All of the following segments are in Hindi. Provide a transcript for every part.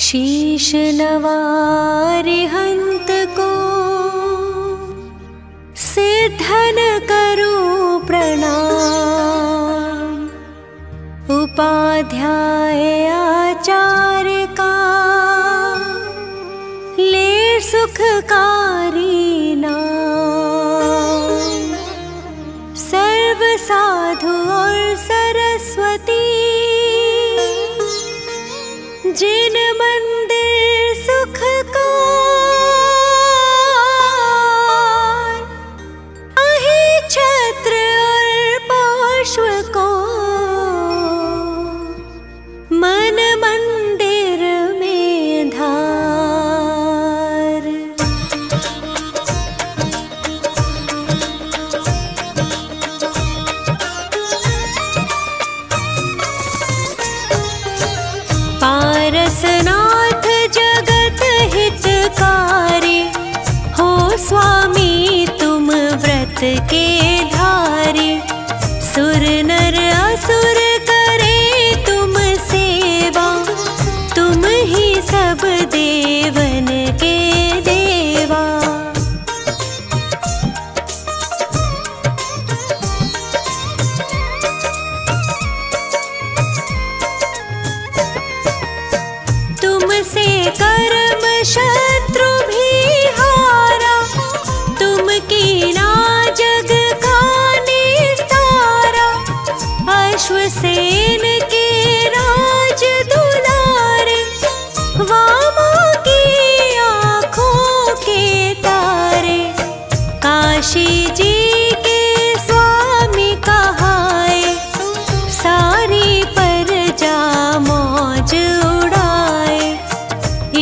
शीश नवारिहंत को सिद्धन करूं प्रणाम। उपाध्याय आचार्य का ले सुखकारी नाम। सर्व साधु और सरस्वती जिन मंदिर सुख का अहि छत्र और पार्श्व को मन मंदिर में धार। पारसनाथ जगत हितकारी हो स्वामी तुम व्रत के धारी। सुर नर असुर करे तुम सेवा, तुम ही सब देवन के देवा। तुमसे कर्म शत्रु भी हारा, तुम कीना जग का निस्तारा। अश्वसेन के राज दुलारे, वामा की आँखों के तारे। काशी जी के स्वामी कहाए, सारी प्रजा मौज उड़ाए।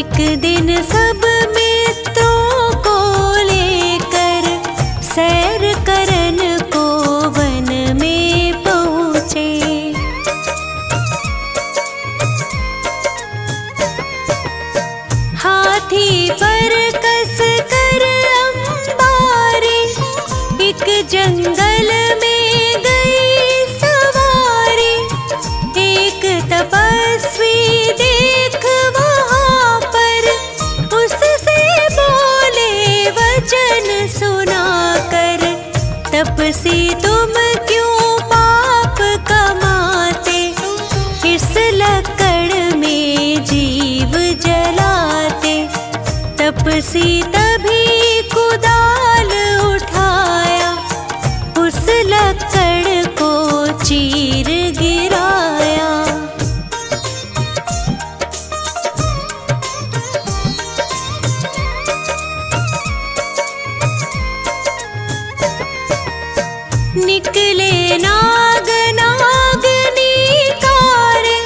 एक दिन सब मित्रों को लेकर सैर करन को वन में पहुँचे। हाथी पर कस कर अंबारी, एक जंगल में गई सवारी। एक तपस्वी देख वहाँ पर, उससे बोले वचन सुनाकर। तपसी तुम क्यों पाप कमाते, इस लकड़ में जीव जलाते। तपसी तभी कुदाल उठाया, उस लकड़ को चीर गिराया। निकले नाग नागनी कारे,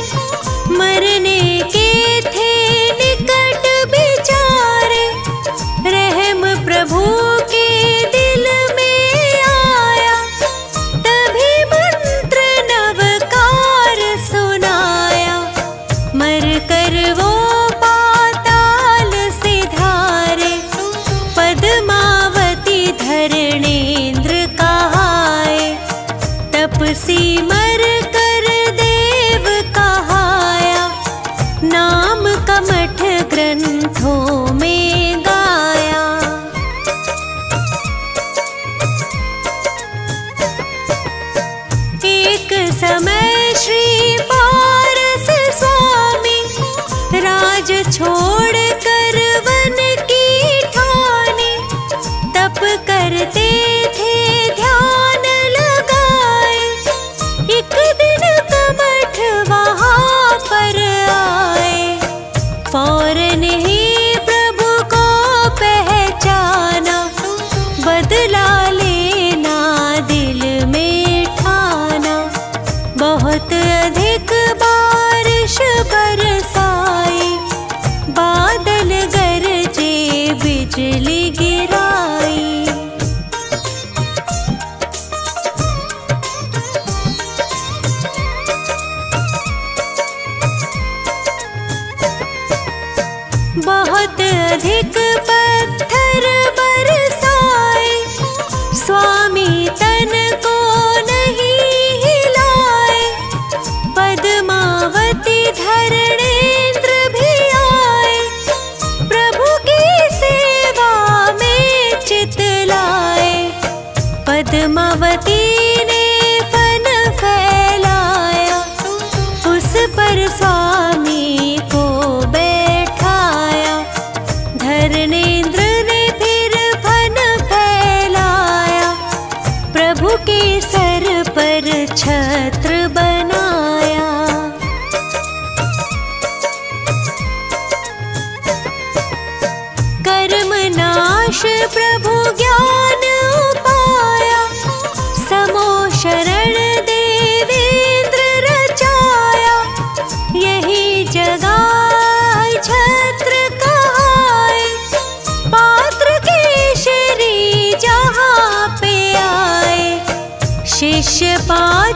मरने के थे निकट बिचारे। रहम प्रभु के दिल में आया, तभी मंत्र नवकार सुनाया। मर कर वो पाताल सिधारे, पद्मावती धरणेन्द्र कहाए। तपसी मर कर देव कहाया, नाम कमठ ग्रंथों में गाया। एक समय श्री पारस स्वामी राज छोड़ कर वन की ठानी। तप करते थे ध्यान लगाए, एक दिन कमठ वहाँ पर आए। फौरन ही प्रभु को पहचाना, बदला लेना दिल में ठाना। बहुत अधिक बारिश बरसाई, बादल गरजे बिजली गिराई। बहुत अधिक पत्थर बरसाए, स्वामी तन को नहीं हिलाए। पद्मावती धरणेन्द्र भी आए,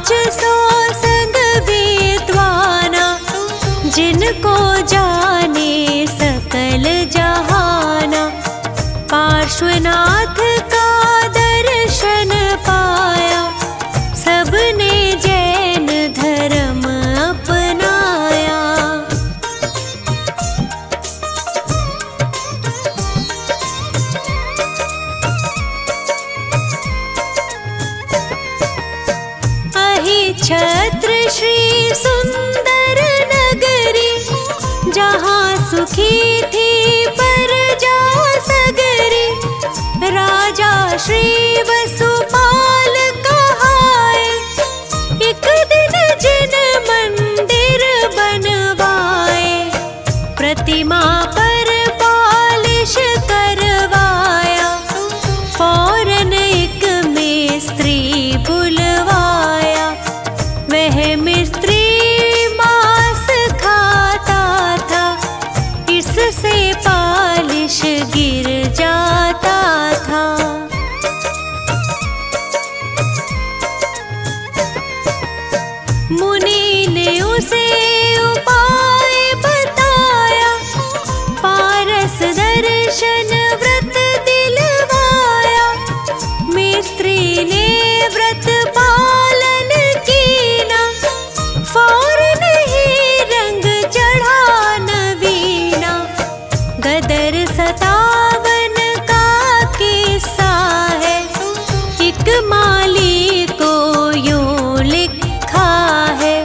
पाँच सौ संग विद्वाना, जिनको जाने सकल जहाना। पार्श्वनाथ का दर्शन पाया, सबने जैन धर्म अपनाया। अहिछत्र श्री सुंदर नगरी, जहाँ सुखी थी प्रजा सगरी। राजा श्री वसुपाल कहाए, एक दिन जिन मंदिर बनवाए। प्रतिमा पर पालिश करवाया, फौरन एक मिस्त्री बुलवाया। वह मिस्त्री मांस खाता था, इससे पालिश गिर जाता था। मुनि ने उसे उपाय बताया, पारस दर्शन व्रत दिलवाया। मिस्त्री ने व्रत पालन कीना, फौरन ही रंग चढ़ा नवीना। गदर 57 का किस्सा है, एक माली को यूं लिखा है।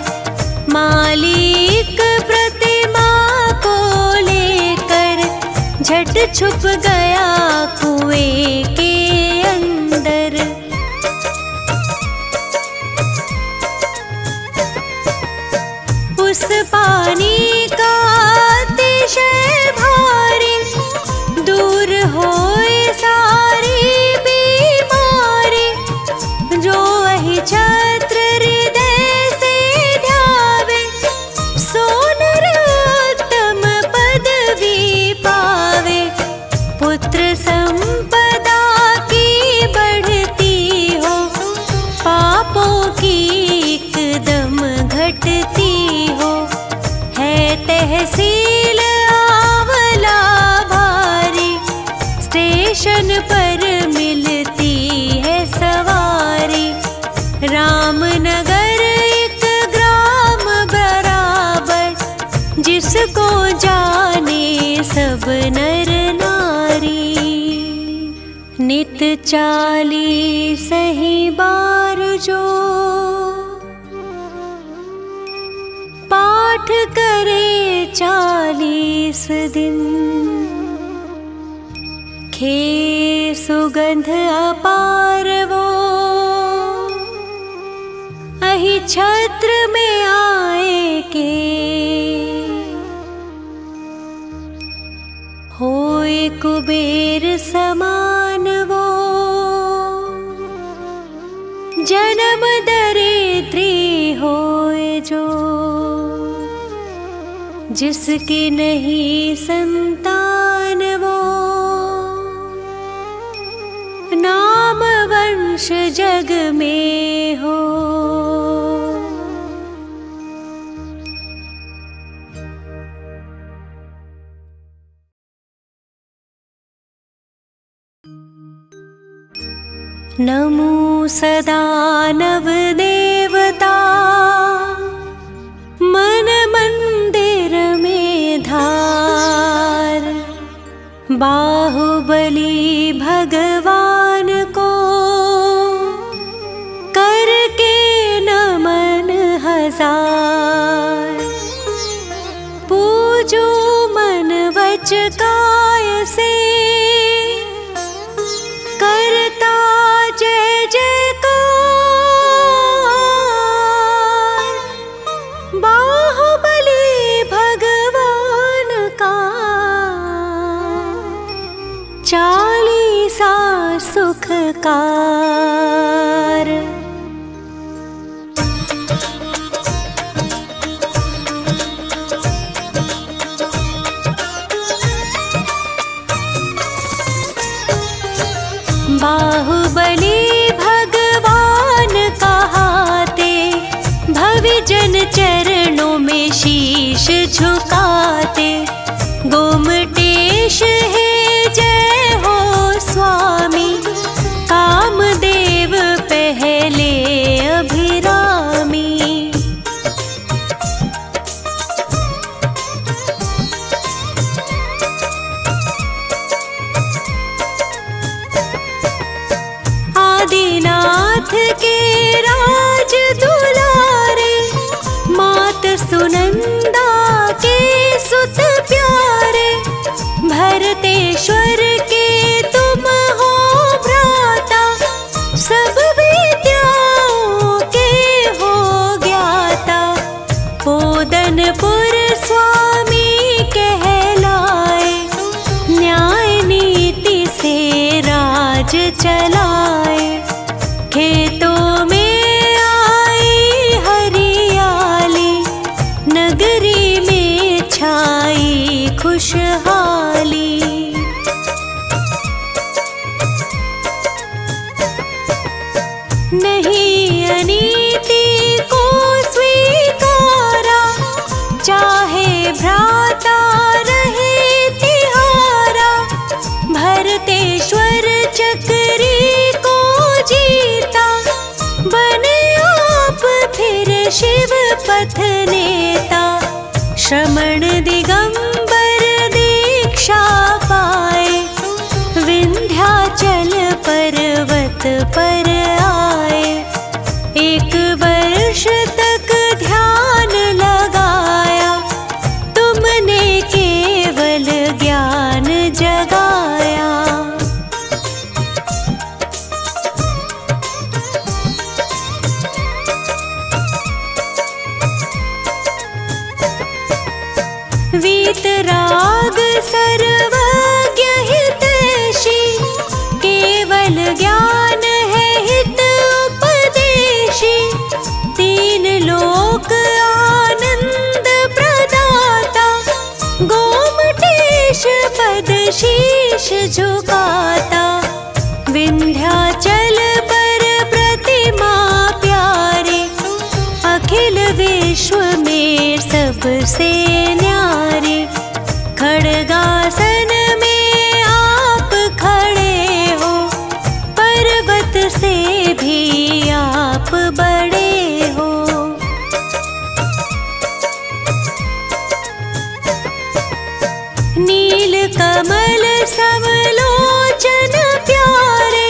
मालिक प्रतिमा को लेकर झट छुप गया कुएं के अंदर। उस पानी का अतिशय भारी, दूर होए सारी बीमारी। जो अहिछत्र हृदय से ध्यावे, सो नरोत्तम पदवी पावे। पुत्र संपदा की बढ़ती हो, पापों की एकदम घटती हो। है तहसील आंवला भारी, स्टेशन पर मिलती है सवारी। रामनगर एक ग्राम बराबर, जिसको जाने सब नर नारी। नित 40 ही बार जो पाठ करे 40 दिन। खे सुगंध अपार वो, अहिछत्र में आए के। होए कुबेर समान वो, जन्म दरिद्री होए जो। जिसकी नहीं संतान वो, नाम वंश जग में हो। नमो सदा नव देवता, मन मंदिर में धार। बाहुबली भगवान को करके नमन 1000। पूजो मन वच काय से, करता जय जयकार। बाहुबली भगवान का 40 सुखकार। बाहुबली भगवान कहाते, झुकाते। गोमटेश है जय हो स्वामी, कामदेव पहले अभिरामी। आदिनाथ के राज दुलारे, मात सुनंदा के सुत प्यारे। भरतेश्वर के तुम हो भ्राता, सब विद्याओं के हो ज्ञाता। पोदनपुर स्वामी कहलाए, न्याय नीति से राज चलाए। खेतों में आई हरियाली, नगरी में छाई खुशहाली। नहीं अनीति को स्वीकारा, चाहे भ्राता रहे तिहारा। भरतेश्वर चक्री को जीता, बने आप फिर शिव पथ नेता। श्रमण दिगंबर दीक्षा पाए, विंध्याचल पर्वत पर आए। एक वर्ष तक ध्यान लगाया, तुमने केवल ज्ञान जगाया। वीतराग सर्वज्ञ हितैषी, केवल ज्ञान है हित उपदेशी। तीन लोक आनंद प्रदाता, गोमटेश पद शीश झुकाता। विंध्याचल पर प्रतिमा प्यारे, अखिल विश्व में सबसे न्यारे। खड़गासन में आप खड़े हो, पर्वत से भी आप बड़े हो। नील कमल समलोचन प्यारे,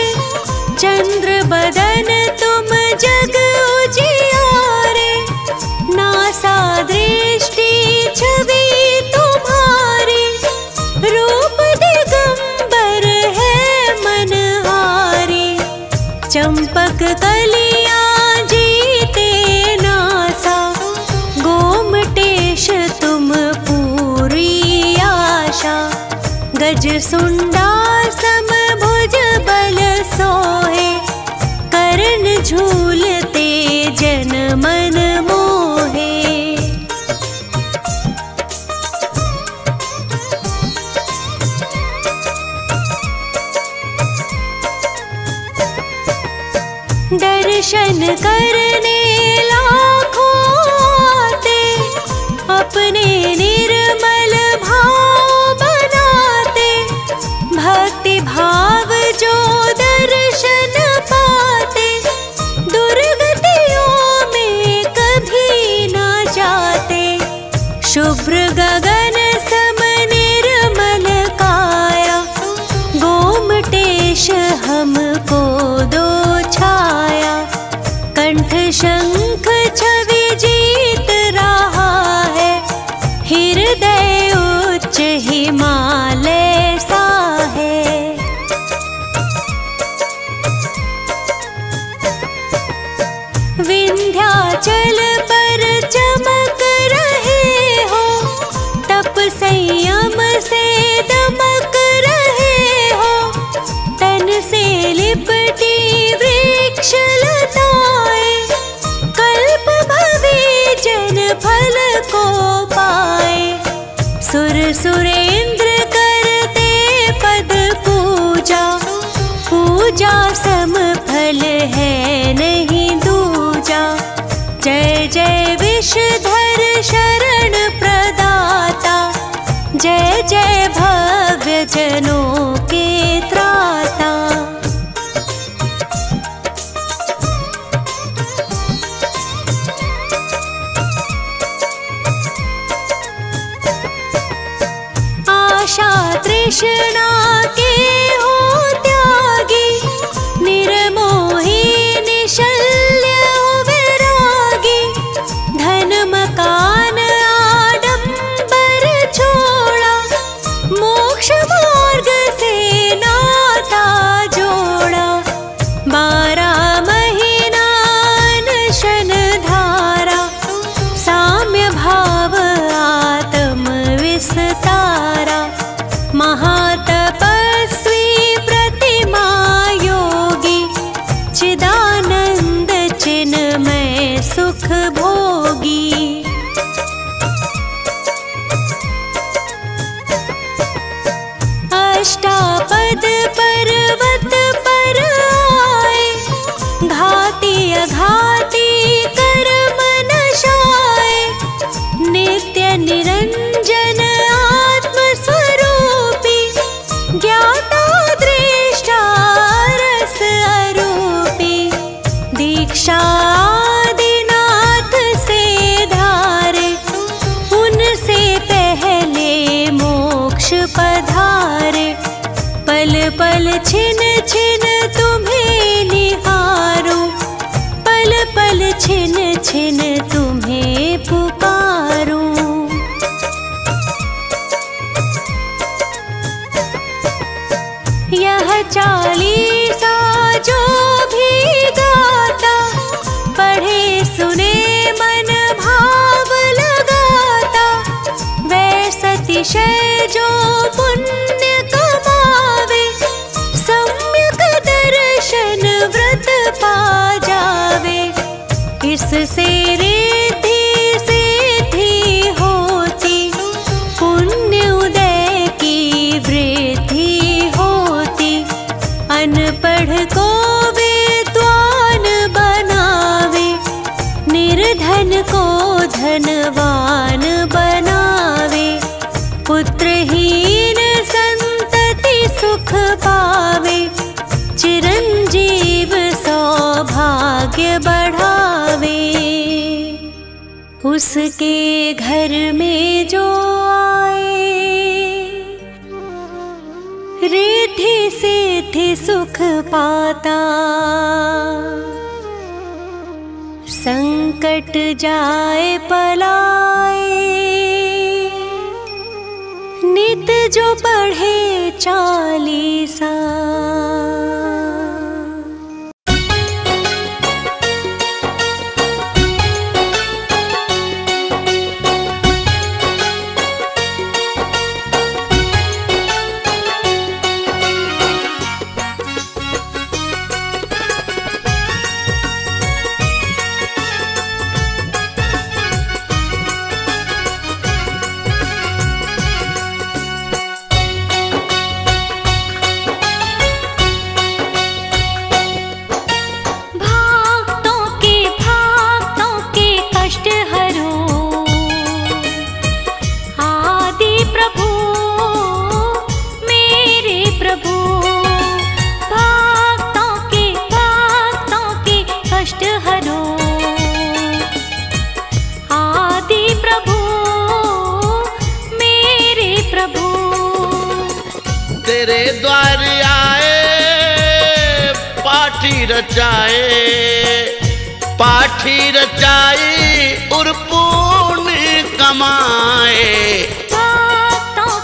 चंद्र बदन तुम जग उजियारे। नासा दृष्टि छवि तुम्हारी, रूप दिगंबर है मनहारी। चंपक कलियां जीते नासा, गोमटेश तुम पूरी आशा। गज सुंडा समभुज बल सोहे, कर्ण झूलते जन मन मोहे। दर्शन करने लाखों आते, अपने निर्मल भाव बनाते। भक्ति भाव जो दर्शन पाते, दुर्गतियों में कभी ना जाते। शुभ्र गगन सम निर्मल काया, गोमटेश हमको दो छाया। कंठ शंख छवि जीत रहा है, हृदय उच्च हिमालय सा है। विंध्याचल पर चमक रहे हो, तप संयम से दमक रहे हो। तन से लिपटी वृक्ष लताएं, कल्प भवे जन फल को पाए। सुर सुरेंद्र करते पद पूजा, पूजा सम फल है नहीं दूजा। जय जय विषधर शरण प्रदाता, जय जय भव्य जनों के त्राता। आशा तृष्णा के हो त्यागी, निर्मोही निशल्य हो विरागी। धन मकान आडंबर छोड़ा, मोक्ष मार्ग से नाता जोड़ा। 12 महीना अनशन धारा, साम्य भाव आत्म विस्तारा। महातपस्वी प्रतिमा योगी, चिदानंद चिन्मय सुख भोगी। अष्टापद पर्वत पर आए, घाती अघाती कर्म नशाए। नित्य निरंजन आत्म स्वरूपी, ज्ञाता दृष्टा रस अरूपी। दीक्षा आदिनाथ से धारे, उनसे पहले मोक्ष पधारे। पल पल छिन छिन तुम्हें निहारूं, पल पल छिन छिन तुम्हें पुकारूं। यह चालीसा जो भी गाता, पढ़े सुने मन भाव लगाता। वैसा अतिशय जो पुण्य कमावे, सम्यक दर्शन व्रत पा जावे। इससे रिद्धि सिद्धि होती, पुण्य उदय की वृद्धि होती। अनपढ़ को विद्वान बनावे, निर्धन को धनवान बनावे। पुत्रहीन संतति सुख पावे, चिरंजीव सौभाग्य बढ़ावे। उसके घर में जो आए, रिद्धि सिद्धि सुख पाता। संकट जाए पलाए, नित जो पढ़े चालीसा। तेरे द्वार आए, पाठी रचाए और पुण्य कमाए। भक्तों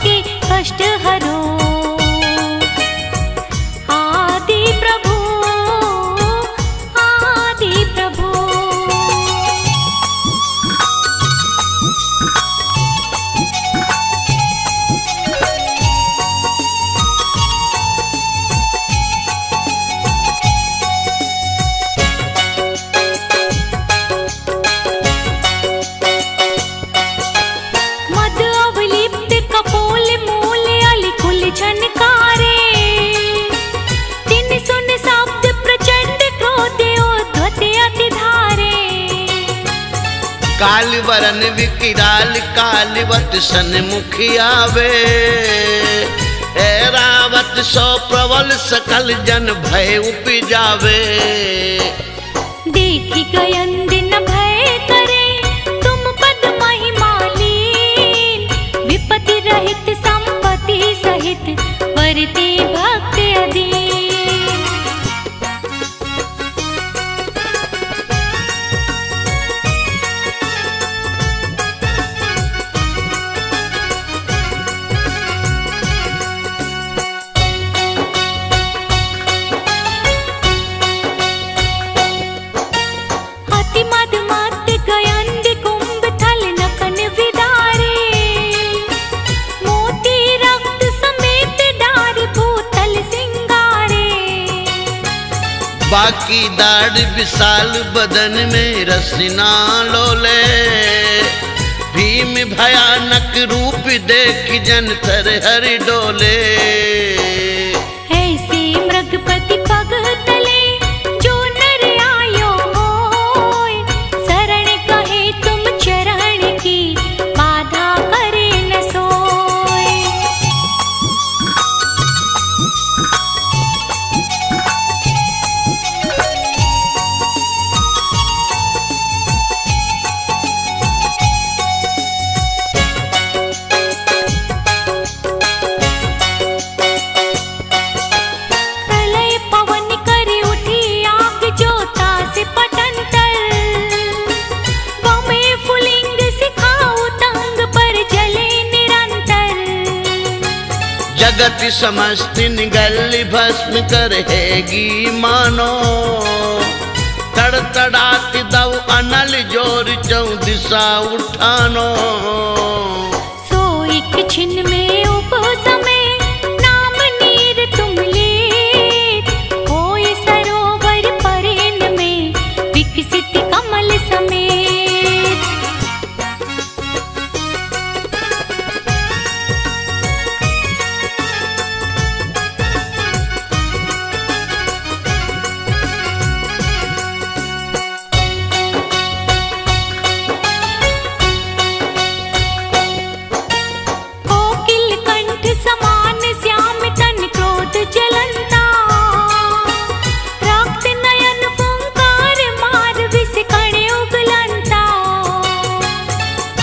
के कष्ट हरो, आदि प्रभु आदि प्रभु। काल वरन विकिराल कालिवत सन्मुखी आवे। ऐरावत सो प्रबल सकल जन भय उपजावे। देखी गयंद न भय करे तुम पद महिमालीन। विपत्ति रहित संपत्ति सहित वरते भक्त अधीन। बाकी दाढ़ विशाल बदन में रसना लोले। भीम भयानक रूप देख जन थर हर डोले। ऐसे मृगपति पग तले जो नर आयो होय। शरण कहे तुम चरण की बाधा करे न सोय। जगत समस्त निगल भस्म करहेगी मानो। तड़तड़ात दव अनल जोर चौ दिशा उठानो। सो एक छिन में उपसमे नाम नीर तुम लेत। होय सरोवर परेन में विकसित कमल समेत।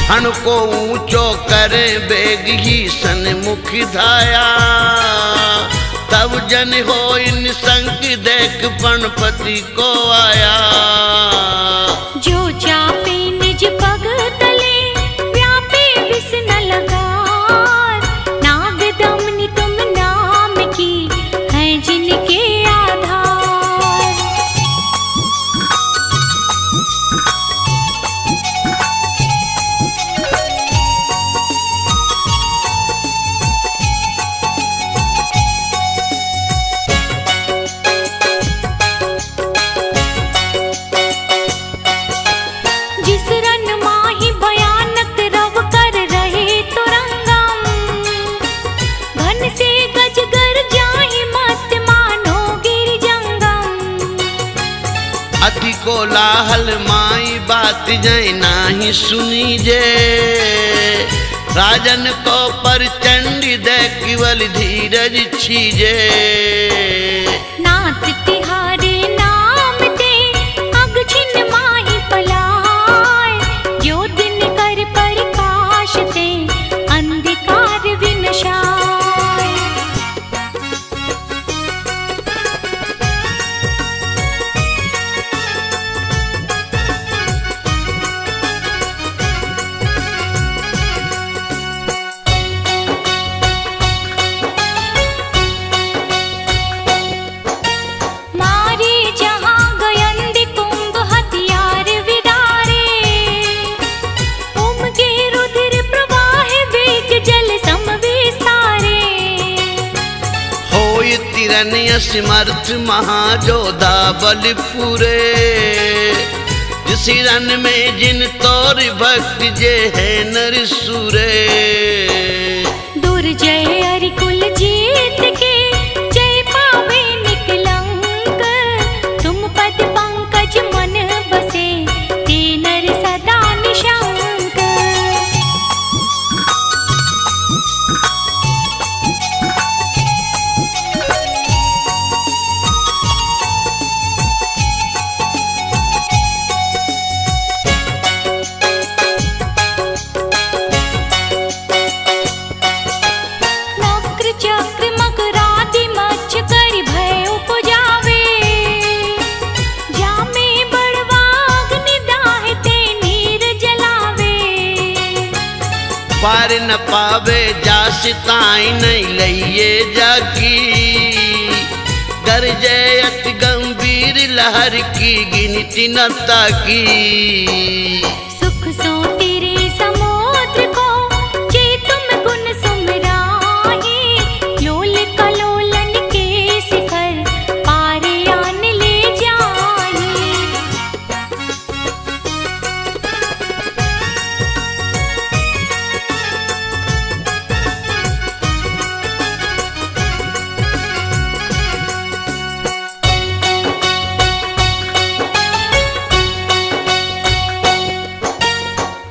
हण को ऊंचो करे बेग ही सन्मुख धाया। तब जन हो निसंक देख पणपति को आया। जो चापे निज पग तले व्यापे विष न लगार। नाग दमनी तुम नाम की है जिनके आधार। अति कोलाहल माई बात जय नाही सुनी जे। राजन को पर चंडी दे केवल धीरज छीजे। नाथ तिहारे नाम ते अग छिन माही पलाय। जो दिन कर प्रकाश ते अंधकार विनशाय। समर्थ महाजोधा बलपुरे। जिस रन में जिन तोर भक्त जे है नर सुरे। दुर्जय अरिकुल जीत के जय पावे निकलंक। तुम पद पंकज मन बसे ते नर सदा निशा। पार न पावे जास ताई नहीं लइए जाकी। गरजे अति गंभीर लहर की गिनती न ताकी। सुख सो तेरे समुद्र को जे तुम गुण सुमराही। लोल कलोलन के शिखर पार आन ले जाही।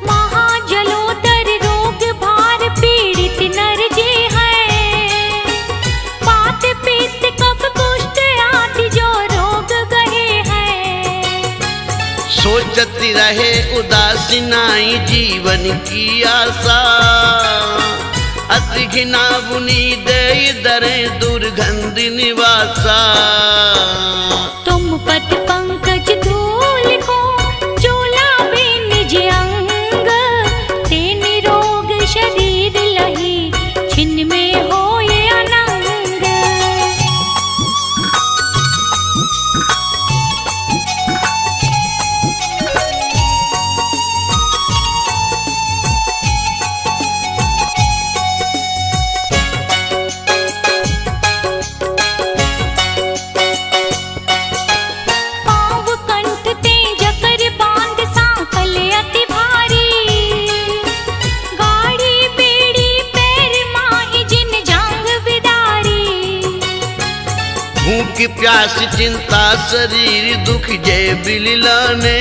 महाजलोदर रोग भार पीड़ित नर जे हैं। वात पित्त कफ कुष्ठ आदि जो रोग गहे हैं। सोचती रहे उदासीनाई जीवन की आशा। अति घिना बुनी दे दरे दुर्गंध निवासा। तुम पद पंकज धूल को चोला भी निज अंग। ते निरोग शरीर लही छिन्न में होए अनंग। पाँव कंठ ते जकर बांध सांफल अति भारी। गाड़ी बेड़ी पैर माही जिन जांग बिदारी। भूख प्यास चिंता शरीर दुख जय बिललाने।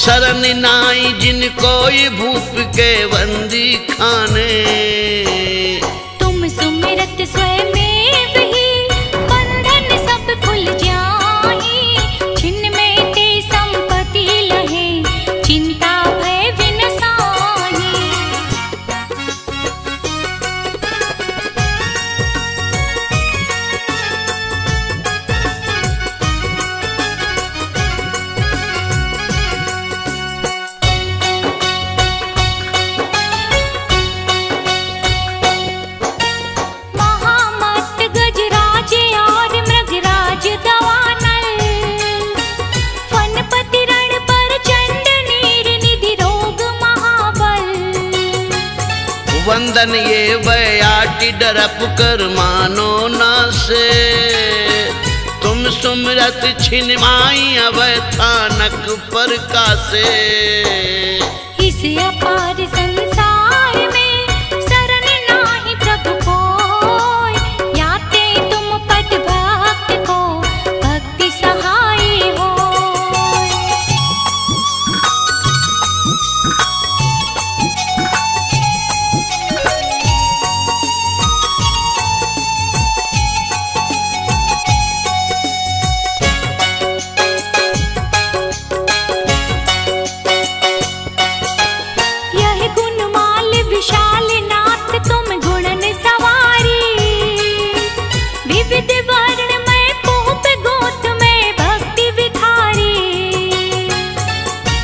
शरण नाई जिन कोई भूप के बंदी खाने। तुम सुमिरत स्वयं ही बंधन सब खुल जाही। छिन्न में ते संपत्ति लहे चिंता भय विनसाही। महामत गजराज और मृगराज दवानल। फनपति रण पर चंड नीर निधि रोग महाबल। वंदन ये बयाटी डरप कर मानो ना से। तुम सुमरत छिन माई अब थानक पर कासे। इस अपार संसार में शरण नाही प्रभु कोय। याते तुम पद भक्त को भक्ति सहाय होय। यह गुणमाल विशाल नाथ तुम गुणन सवारी। विविध वर्ण में पोप गोत में भक्ति विखारी।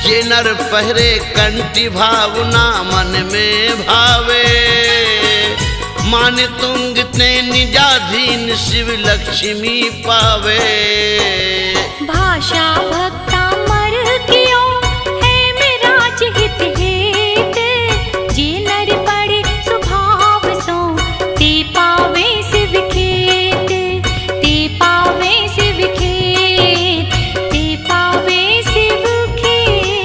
ये नर पहरे कंठी भावना मन में भावे। मान तुंग ते निजाधीन शिव लक्ष्मी पावे। भाषा भक्ता मर कियो है मेराज हित हेत। जे नर पड़े स्वभाव सो ते पावे शिव खेत। ते पावे शिव खेत। ते पावे शिव खेत।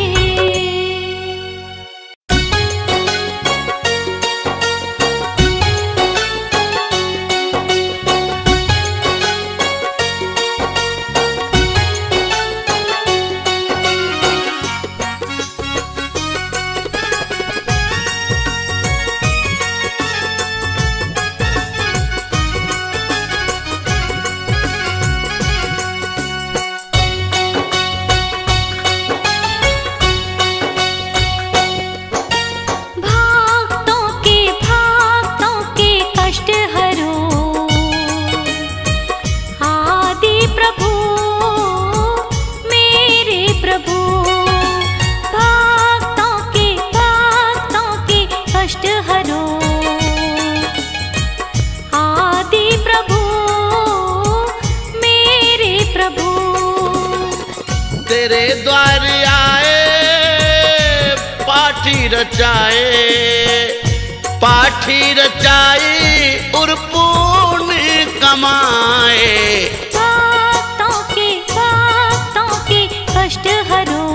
तेरे द्वार आए पाठी रचाए और पुण्य कमाए। भक्तों के कष्ट हरो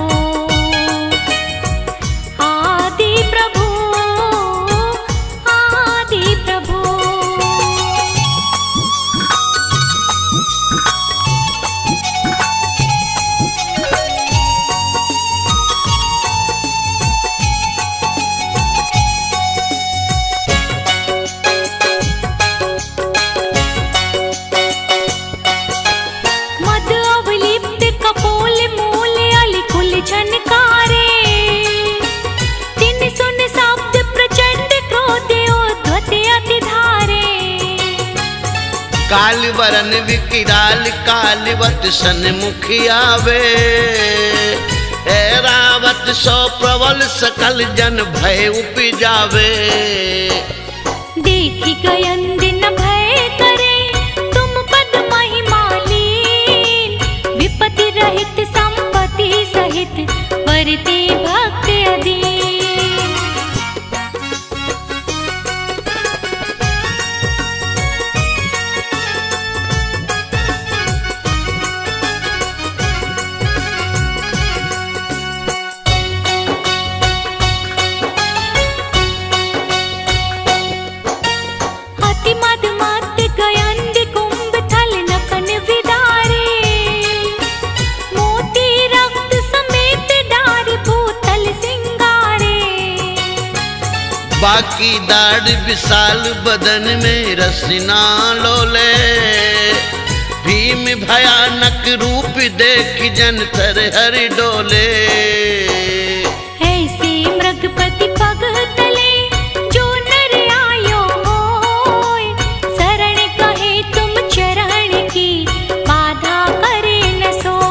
आदि प्रभु आदि प्रभु। काल वरन विकिराल कालवत सन्मुख आवे। रावत सो प्रबल सकल जन भय उपजावे। देखी गयन दिन भय करे तुम पद महिमालीन। विपत्ति रहित संपत्ति सहित वरते भक्त अधीन। बाकी दाढ़ विशाल बदन में रसना लोले। भीम भयानक रूप देख जन थर हर डोले। ऐसे मृगपति पग तले जो नर आयो होय। शरण कहे तुम चरण की बाधा करे न सोय।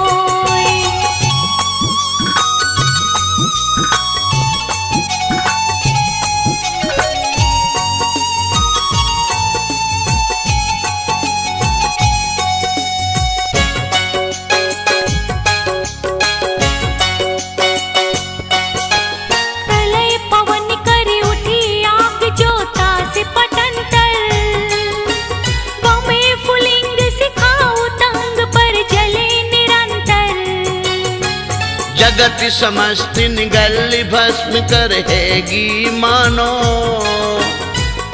जगत समस्त निगल भस्म करहेगी मानो।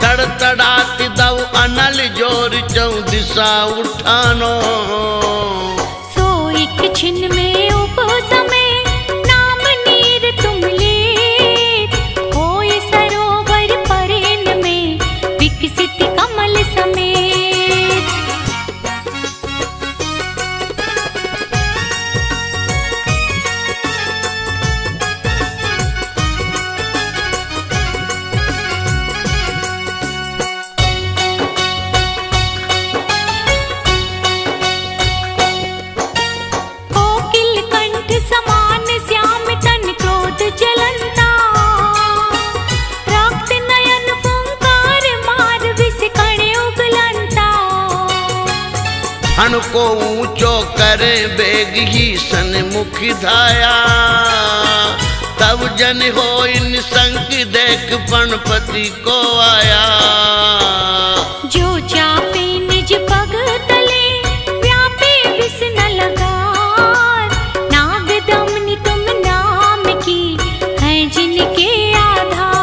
तड़तड़ात दव अनल जोर चौ दिशा उठानो। सो एक छिन में उपसमय नाम नीर तुम लेत। होय सरोवर परेन में विकसित कमल समेत। हण को ऊंचो करे बेग ही सन्मुख धाया। तब जन हो इन संग देख पणपति को आया। जो चापे निज पग तले व्यापे विष न लगार। नाग दमनी तुम नाम की है जिनके आधार।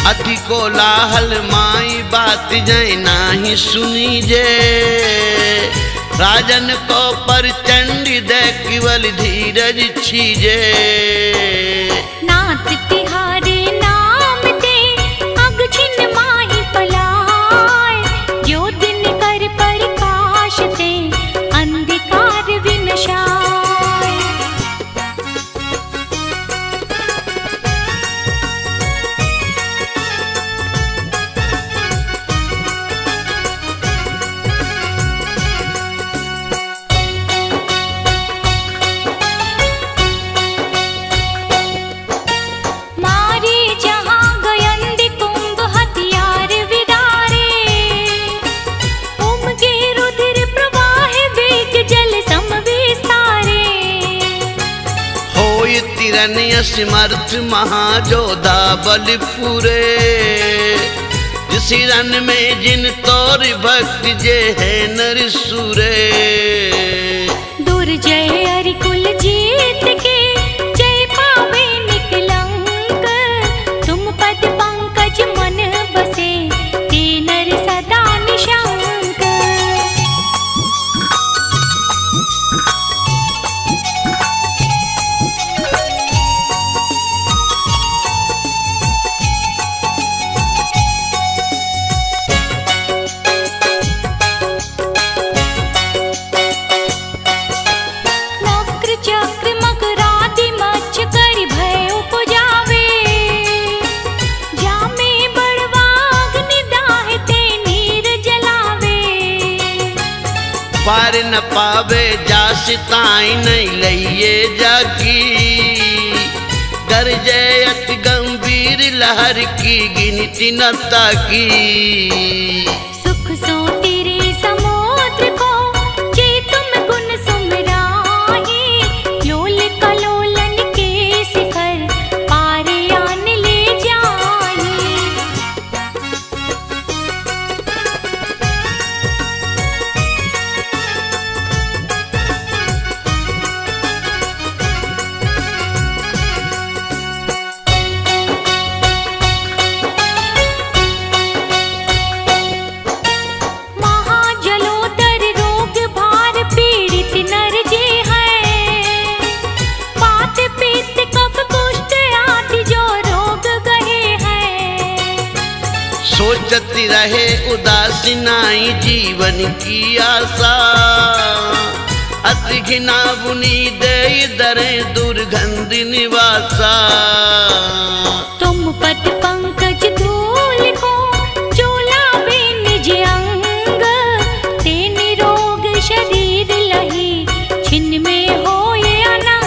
अति कोलाहल माई बात जय नाही सुनी जे। राजन को पर चंडी दे केवल धीरज छीजे। नाथ तिहारे नाम ते अग छिन माही पलाय। जो दिन कर प्रकाश ते अंधकार विनशाय। हिरन असमर्थ महाजोधा बल पूरे। जिस हिरन में जिन तोर भक्त जे है नर सूरे। दुर्जय अरिकुल जीत के जय पावे निकलंक। तुम पद पंकज मन बसे ते नर सदा निशंक। पार न पावे जास ताई नहीं लइए जाकी। गरजे अति गंभीर लहर की गिनती न ताकी। सुख सो तेरे समुद्र को जे तुम गुण सुमराही। लोल कलोलन के शिखर पार आन ले जाही। सोचती रहे उदासी नाई जीवन की आशा। अति घिना बुनी दे दरे दुर्गंध निवासा। तुम पद पंकज धूल को चोलावे निज अंग। ते निरोग शरीर लही छिन्न में होए अनंग।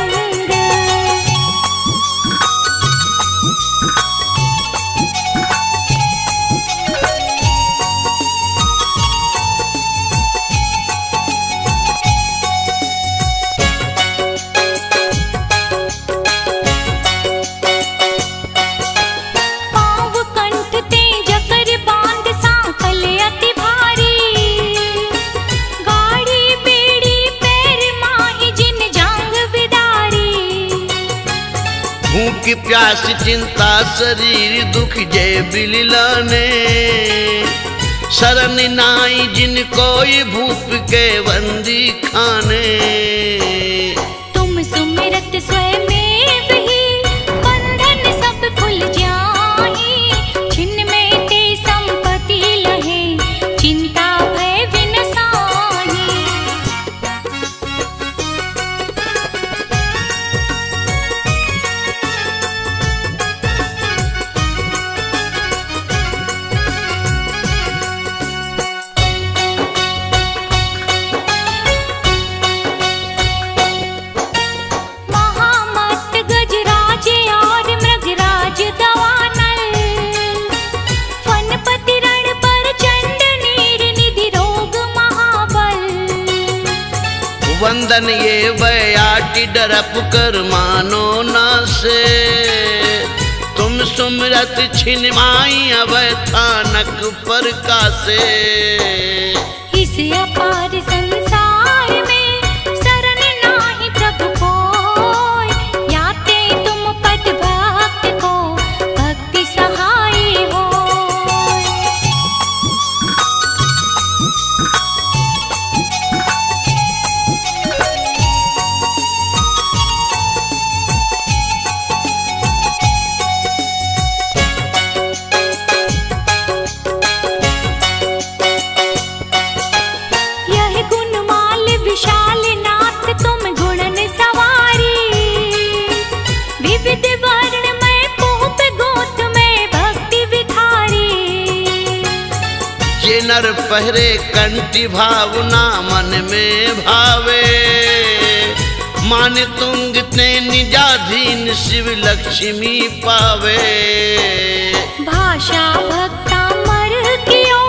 भूख प्यास चिंता शरीर दुख जय बिललाने। शरण नाई जिन कोई भूप के बंदी खाने। तुम सुमिरत स्वयं ही बंधन सब खुल जाही। छिन्न में ते संपत्ति लहे चिंता भय विनसाही। वंदन ये बयाटी डरप कर मानो ना से। तुम सुमरत छिनमाई अब थानक पर कासे। इस अपार संसार में शरण नाही प्रभु कोई। याते तुम पद भक्त को भक्ति सहाय हो। ये नर पहरे कंठी भावना मन में भावे। मान तुंग ते निजाधीन शिव लक्ष्मी पावे। भाषा भक्ता मर कियो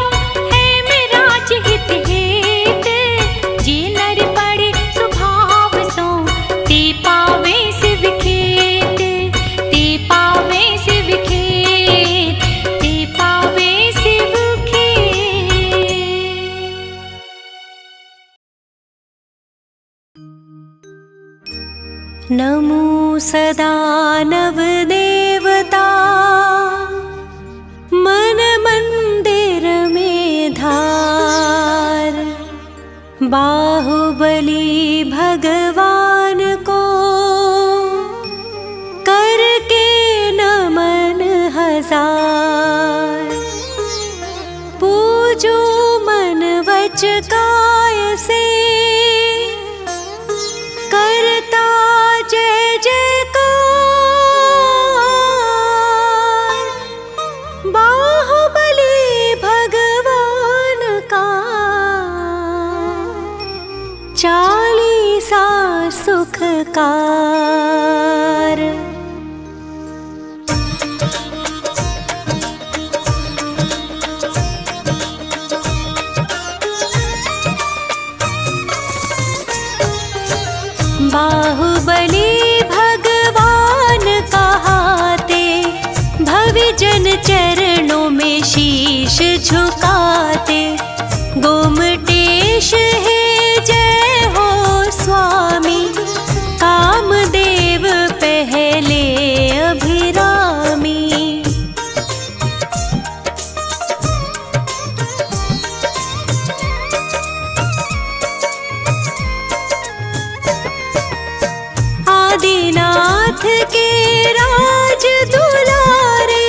है मेरा हित हेत। जे नर पड़े स्वभाव सो ते पावे शिव खेत। नमो सदा नव देवता मन मंदिर में धार। बाहुबली भगवान को करके नमन हजार। पूजो मन वच काय से करता जय जयकार। बाहुबली भगवान का चालीसा सुखकार। बाहुबली भगवान कहाते भविजन चरणों में शीश झुकाते। गोमटेश है जय हो स्वामी कामदेव पहले अभिरामी। आदिनाथ के राज दुलारे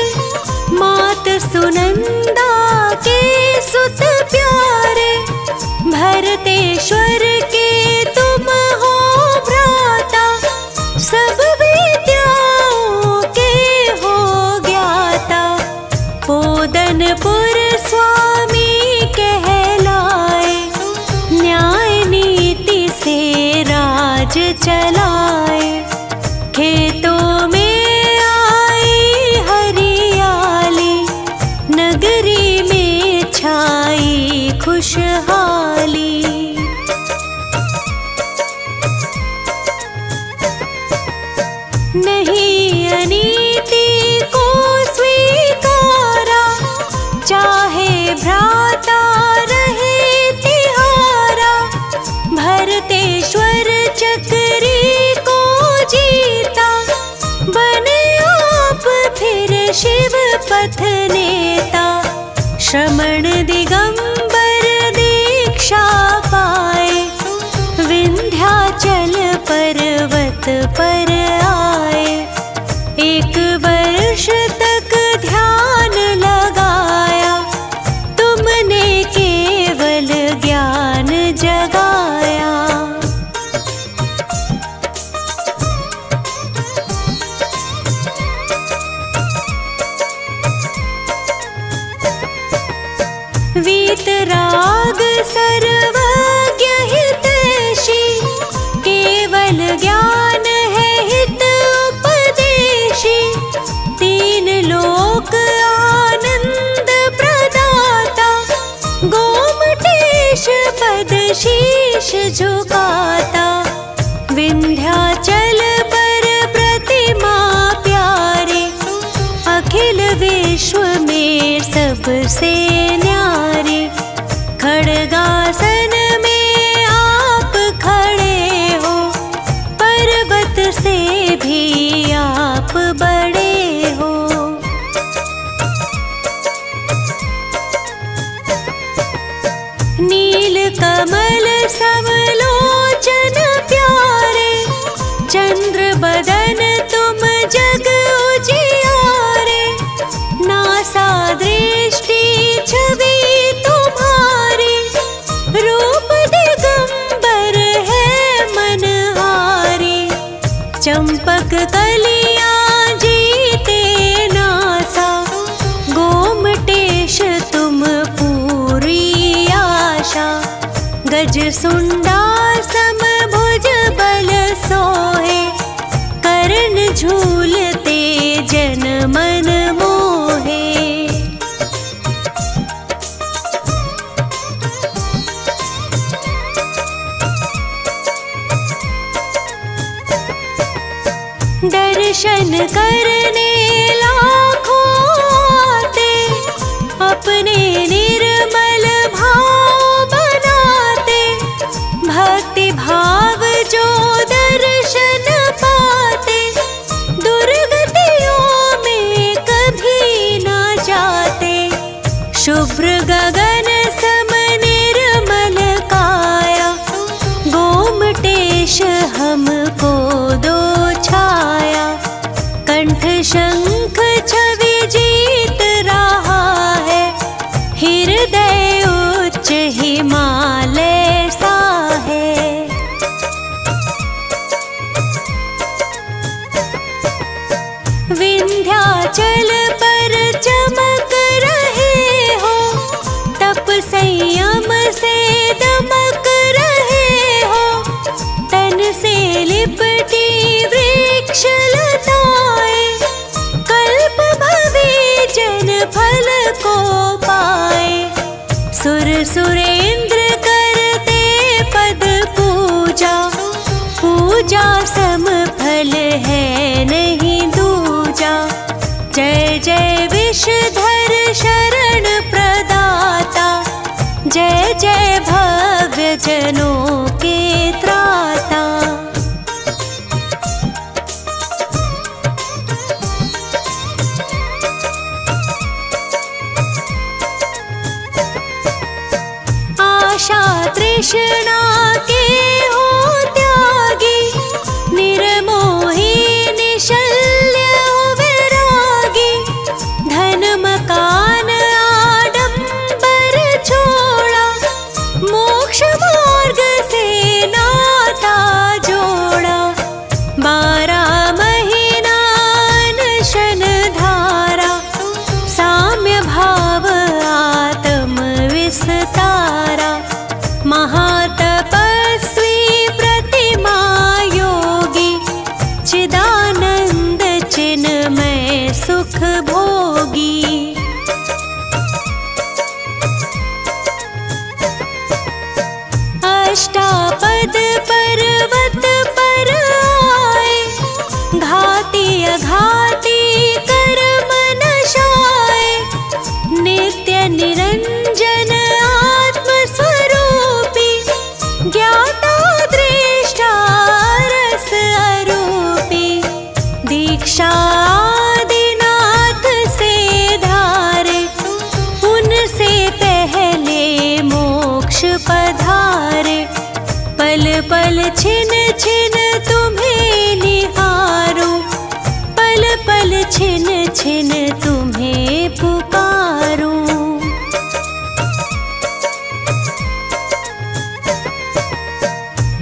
मात सुनंदा के सुत प्यारे। भरतेश्वर के तुम हो भ्राता सब विद्याओं के हो ज्ञाता। पोदनपुर स्वामी कहलाए न्याय नीति से राज चलाए। खेतों में आई हरियाली नगरी में छाई खुशहाली। नहीं अनीति को स्वीकारा चाहे भ्राता रहे तिहारा। भरतेश्वर चक्री को जीता बने आप फिर शिव पथ नेता। श्रमण दिगंबर दीक्षा पाए विंध्याचल पर्वत पर आए। एक वर्ष तक ध्यान लगाया तुमने केवल ज्ञान जगाया। वीतराग सर्वज्ञ हितैषी केवल ज्ञान है हित उपदेशी। तीन लोक आनंद प्रदाता गोमटेश पद शीश झुकाता। विंध्याचल पर प्रतिमा प्यारे अखिल विश्व में सबसे न्यारे। खड़गासन में आप खड़े हो पर्वत से भी आप बड़े हो। नील कमल समलोचन प्यारे चंद्र बदन तुम जग उजियारे। नासा दृष्टि छवि तुम्हारी रूप दिगंबर है मनहारी। चंपक कलियां जीते नासा गोमटेश तुम पूरी आशा। गज सुंडा समभुज बल सोहे करण झूलते जन मन मोहे। दर्शन करने लाखों आते अपने निर्मल भाव बनाते। भक्ति भाव जो दर्शन पा शंख छवि जीत रहा है, हृदय उच्च हिमालय सा है। विंध्याचल पर चमक रहे हो, तप संयम से दमक रहे हो, तन से लिपटी वृक्ष लताएं, कल्प भवे जन फल को पाए। सुर सुरेंद्र करते पद पूजा, पूजा सम फल है नहीं दूजा। जय जय विषधर शरण प्रदाता, जय जय भव्य जनों के त्राता। आशा तृष्णा के हो त्यागी, निर्मोही निशल्य हो वैरागी। धन मकान आडंबर छोड़ा, मोक्ष मार्ग से नाता जोड़ा। 12 महीना अनशन धारा, साम्य भाव आत्म विस्तारा। महातपस्वी प्रतिमा योगी, चिदानंद चिन्मय सुख भोगी। अष्टापद पर्वत पर आए, घाती अघाती कर्म नशाए। नित्य निरंजन आत्म स्वरूपी, ज्ञाता दृष्टा रस अरूपी। दीक्षा आदिनाथ से धारे, उनसे पहले मोक्ष पधारे। पल पल छिन छिन तुम्हें निहारूं, पल पल छिन छिन तुम्हें पुकारूं।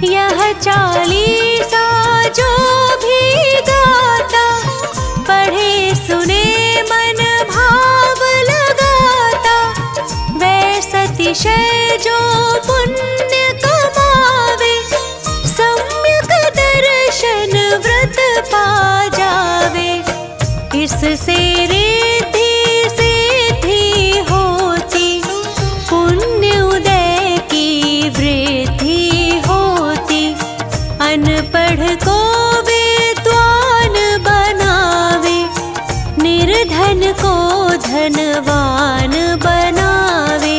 यह चालीसा जो भी गाता, पढ़े सुने मन भाव लगाता। वैसा अतिशय जो पुण्य कमावे, सम्यक दर्शन व्रत पा जावे। इससे रिद्धि सिद्धि होती, पुण्य उदय की वृद्धि होती। अनपढ़ को विद्वान बनावे, निर्धन को धनवान बनावे।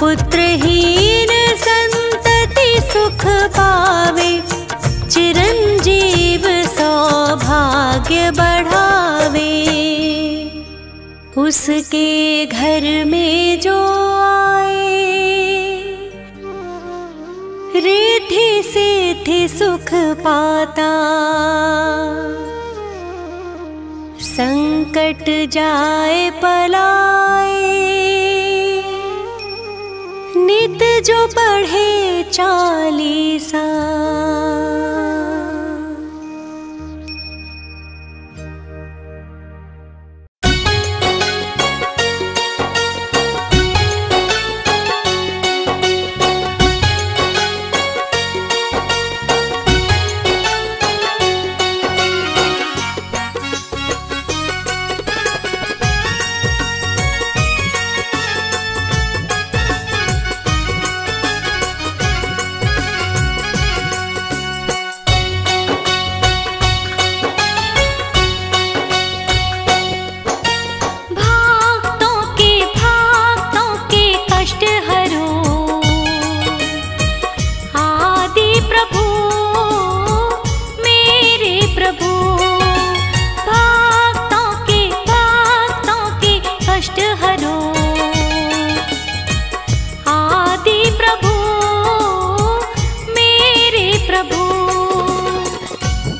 पुत्रहीन संतति सुख पावे, चिरंजीव सौभाग्य बढ़ावे। उसके घर में जो आए, रिद्धि सिद्धि सुख पाता। संकट जाए पलाए, नित जो पढ़े चालीसा।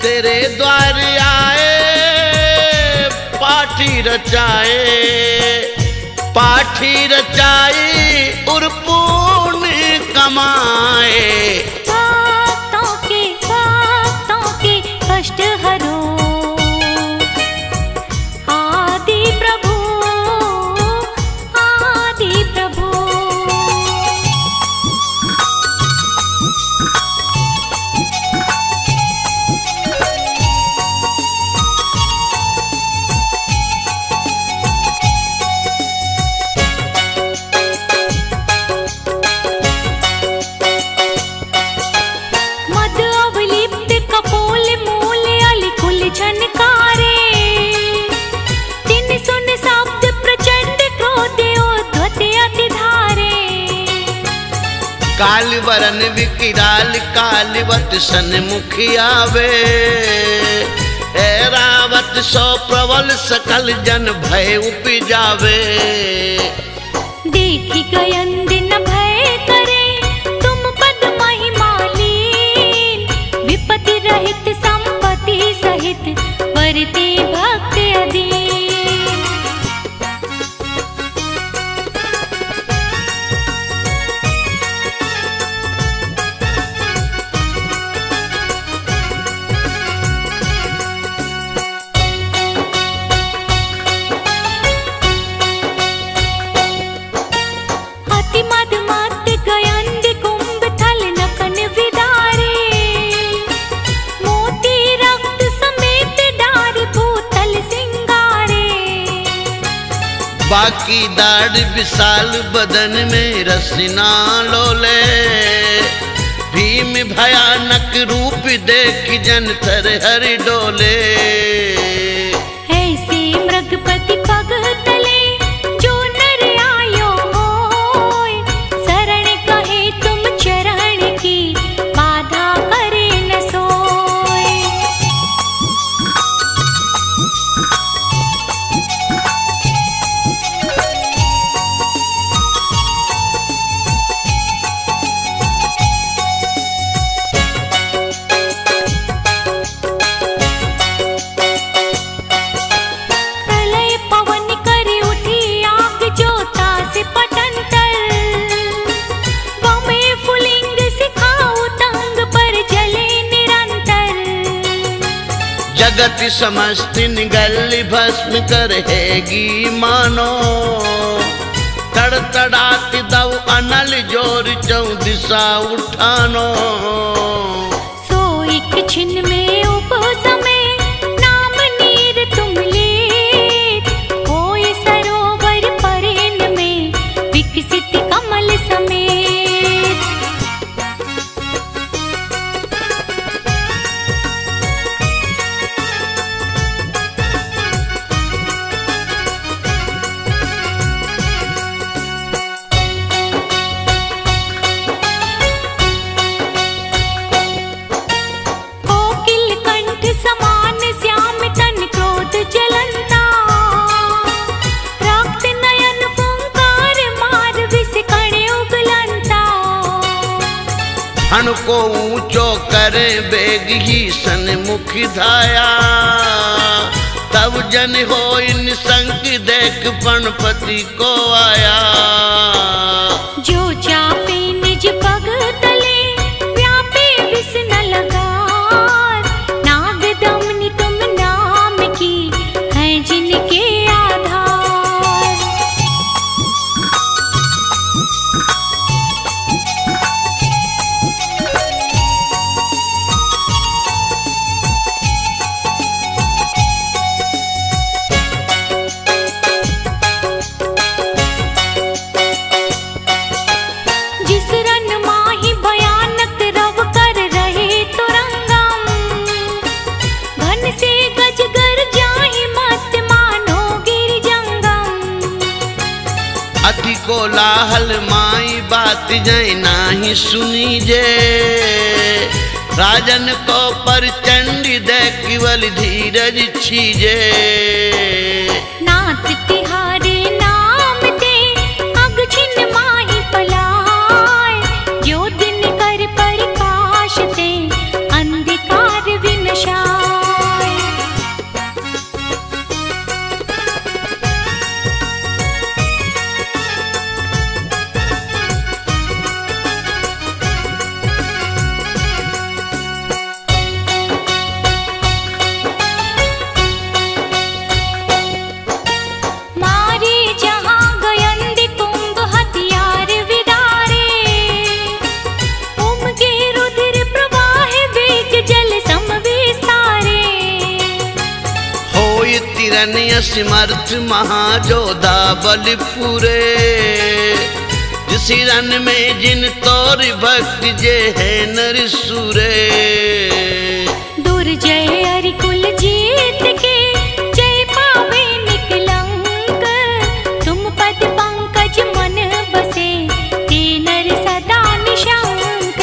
तेरे द्वार आए पाठी रचाए और पुण्य कमाए। भक्तों के कष्ट हरो आदि प्रभु, आदि प्रभु। काल वरन विकिराल कालवत सन्मुख आवे। ऐरावत सो प्रबल सकल जन भय उपजावे। देखी गयंद न भय करे तुम पद महिमा लीन। विपत्ति रहित संपत्ति सहित वरते भक्त अधीन। बाकी दाढ़ विशाल बदन में रसना लोले। भीम भयानक रूप देख जन थर हर डोले। ऐसे मृगपति पग तले जो नर आयो होय। शरण कहे तुम चरण की बाधा करे न सोय। जगत समस्त निगल भस्म करहेगी मानो। तड़तड़ात दव अनल जोर चौदिशा उठानो। सो एक छिन में उपसमे नाम नीर तुम लेत। होय सरोवर परेन में विकसित कमल समेत। हण को ऊंचो करे बेग ही सन्मुख धाया। तब जन हो निसंक देख पणपति को आया। जो चापे निज पग तले व्यापे विष न लगार। नाग दमनी तुम नाम की है जिनके आधार। अति कोलाहल माई बात जय नाही सुनी जे। राजन को परचंडी दे केवल धीरज छीजे। नाथ तिहारे नाम दे अग छिन माही पलाय। जो दिन कर प्रकाश दे अंधकार विनशाय। तिरन्य समर्थ महाजोधा बल पूरे। जिस रन में जिन तोर भक्त जे है नर सूरे। दुर्जय अरिकुल जीत के जय पावे निकलंक। तुम पद पंकज मन बसे ते नर सदा निशंक।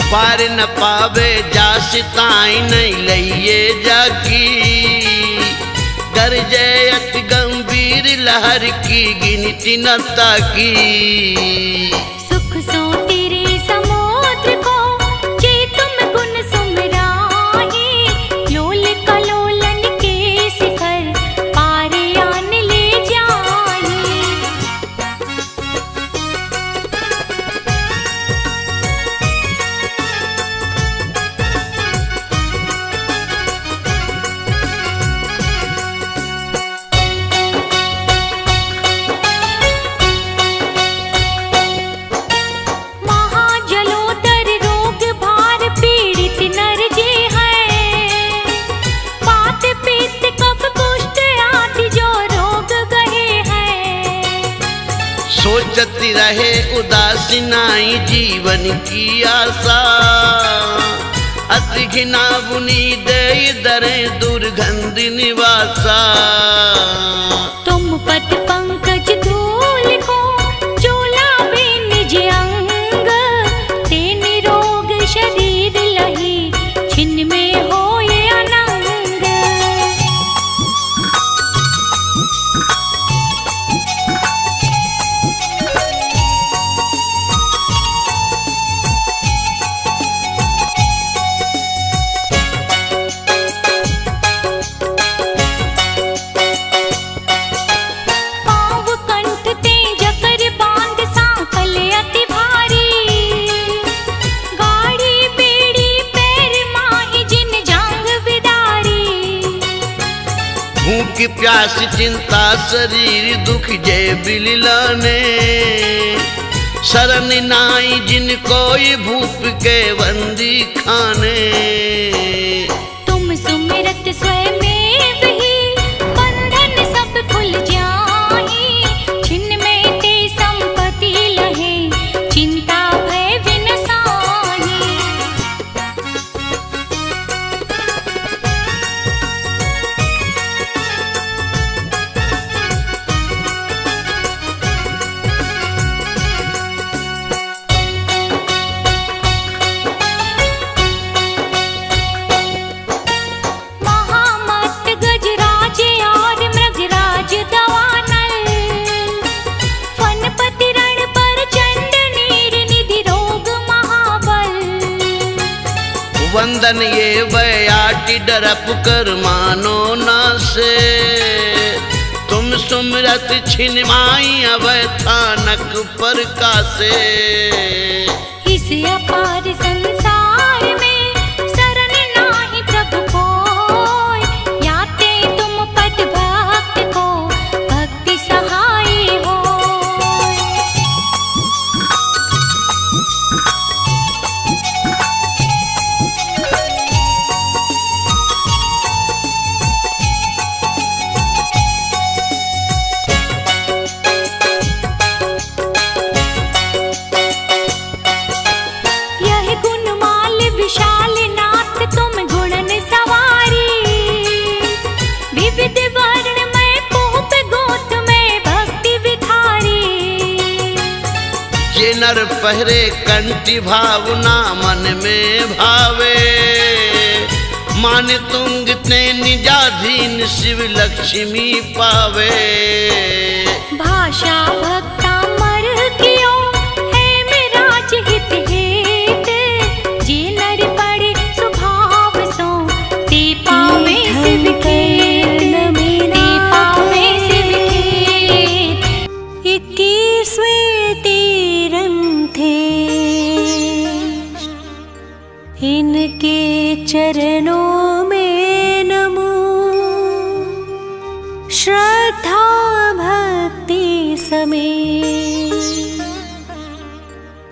पार न पावे जास ताई नहीं लइए जाकी। गरजे अति गंभीर लहर की गिनती न ताकी। सुख सो तेरे समुद्र को जे तुम गुण सुमराही। लोल कलोलन के शिखर पार आन ले जाही। सोचती रहे उदासी नाई जीवन की आशा। अति घिना बुनी दे दरे दुर्गंध निवासा। तुम पद पंकज धूल को चोला बे निज अंग। ते निरोग शरीर लही छिन्न में होए अनंग। भूख प्यास चिंता शरीर दुख जय बिललाने। शरण नाई जिन कोई भूप के बंदी खाने। तुम सुमिरत स्वयं ही बंधन सब खुल जाही। छिन्न में ते संपत्ति लहे चिंता भय विनसाही। वंदन ये बयाटी डरप कर मानो ना से। तुम सुमरत छिन माई अवै थानक पर कासे। इस अपार संसार में शरण नाही प्रभु कोय। याते तुम पद भक्त को भक्ति सहाय हो। ये नर पहरे कंठी भावना मन में भावे। मान तुंग ते निजाधीन शिव लक्ष्मी पावे। भाषा भक्ता मर कियो है मेरा हित हेत। जे नर पड़े स्वभाव सो ते पावे शिव के। श्रद्धा भक्ति समेत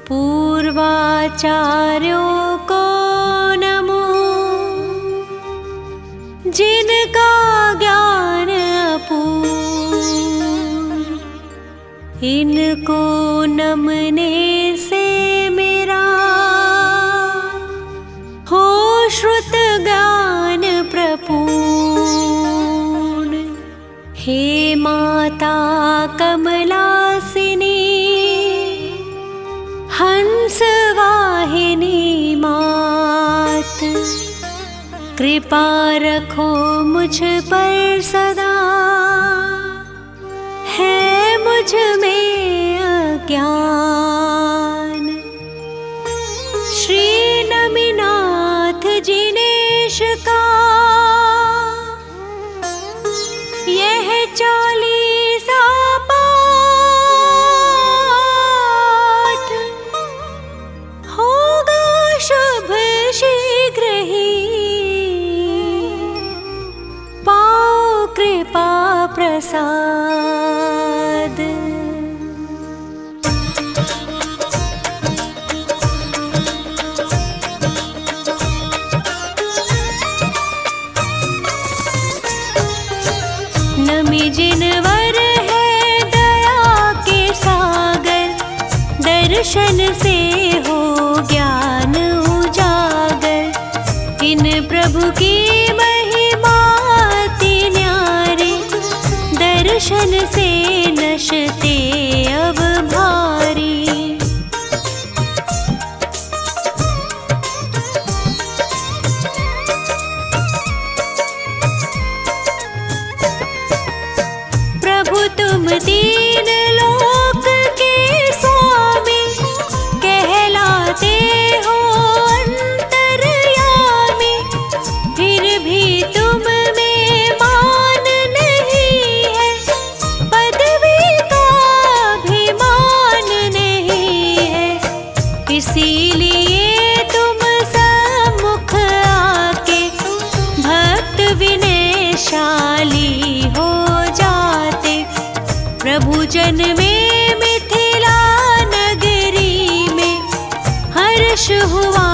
पूर्वाचार्यों को नमो, जिनका ज्ञान अपूर्ण, इनको नमने से मेरा हो श्रुत ज्ञान प्रपूर्ण। हे माता कमलासिनी, हंस वाहिनी मात, कृपा रखो मुझ पर सदा, है मुझ में अज्ञान। श्री नमिनाथ जिनेश का यह 40 पाठ होगा शुभ शीघ्र ही, पाओ कृपा प्रसाद। नमी जिनवर है दया के सागर, दर्शन से हो ज्ञान उजागर। इन प्रभु की महिमा अति न्यारी, दर्शन से नशते अब भारी। प्रभु तुम दीन लोक के स्वामी, कहलाते हो अंतर्यामी। फिर भी तुम में मान नहीं है, पदवी का अभिमान नहीं है। इसीलिए तुम सम्मुख आके भक्त विनयशाली हो जाते। प्रभु जन में मिथिला नगरी में हर्ष हुआ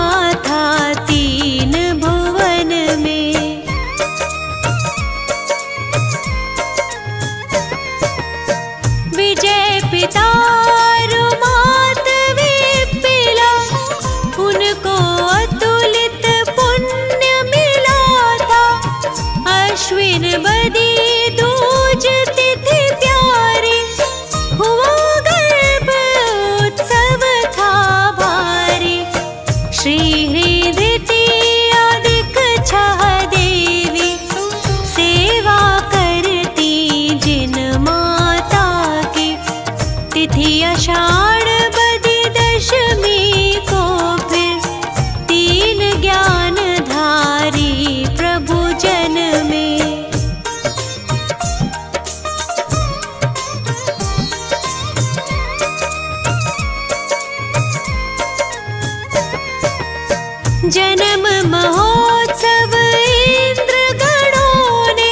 था 3 भुवन में। विजय पिता रुमात विपिला, उनको अतुलित पुण्य मिला था। अश्विन बदी दूज तिथि प्यारी, हुआ गर्भ उत्सव था भारी। श्री हृदय अधिक छह देवी, सेवा करती जिन माता की। तिथि आषाढ़ बदी दशमी को, फिर 3 ज्ञानधारी प्रभु जन में। जन्म महोत्सव इंद्र गणों ने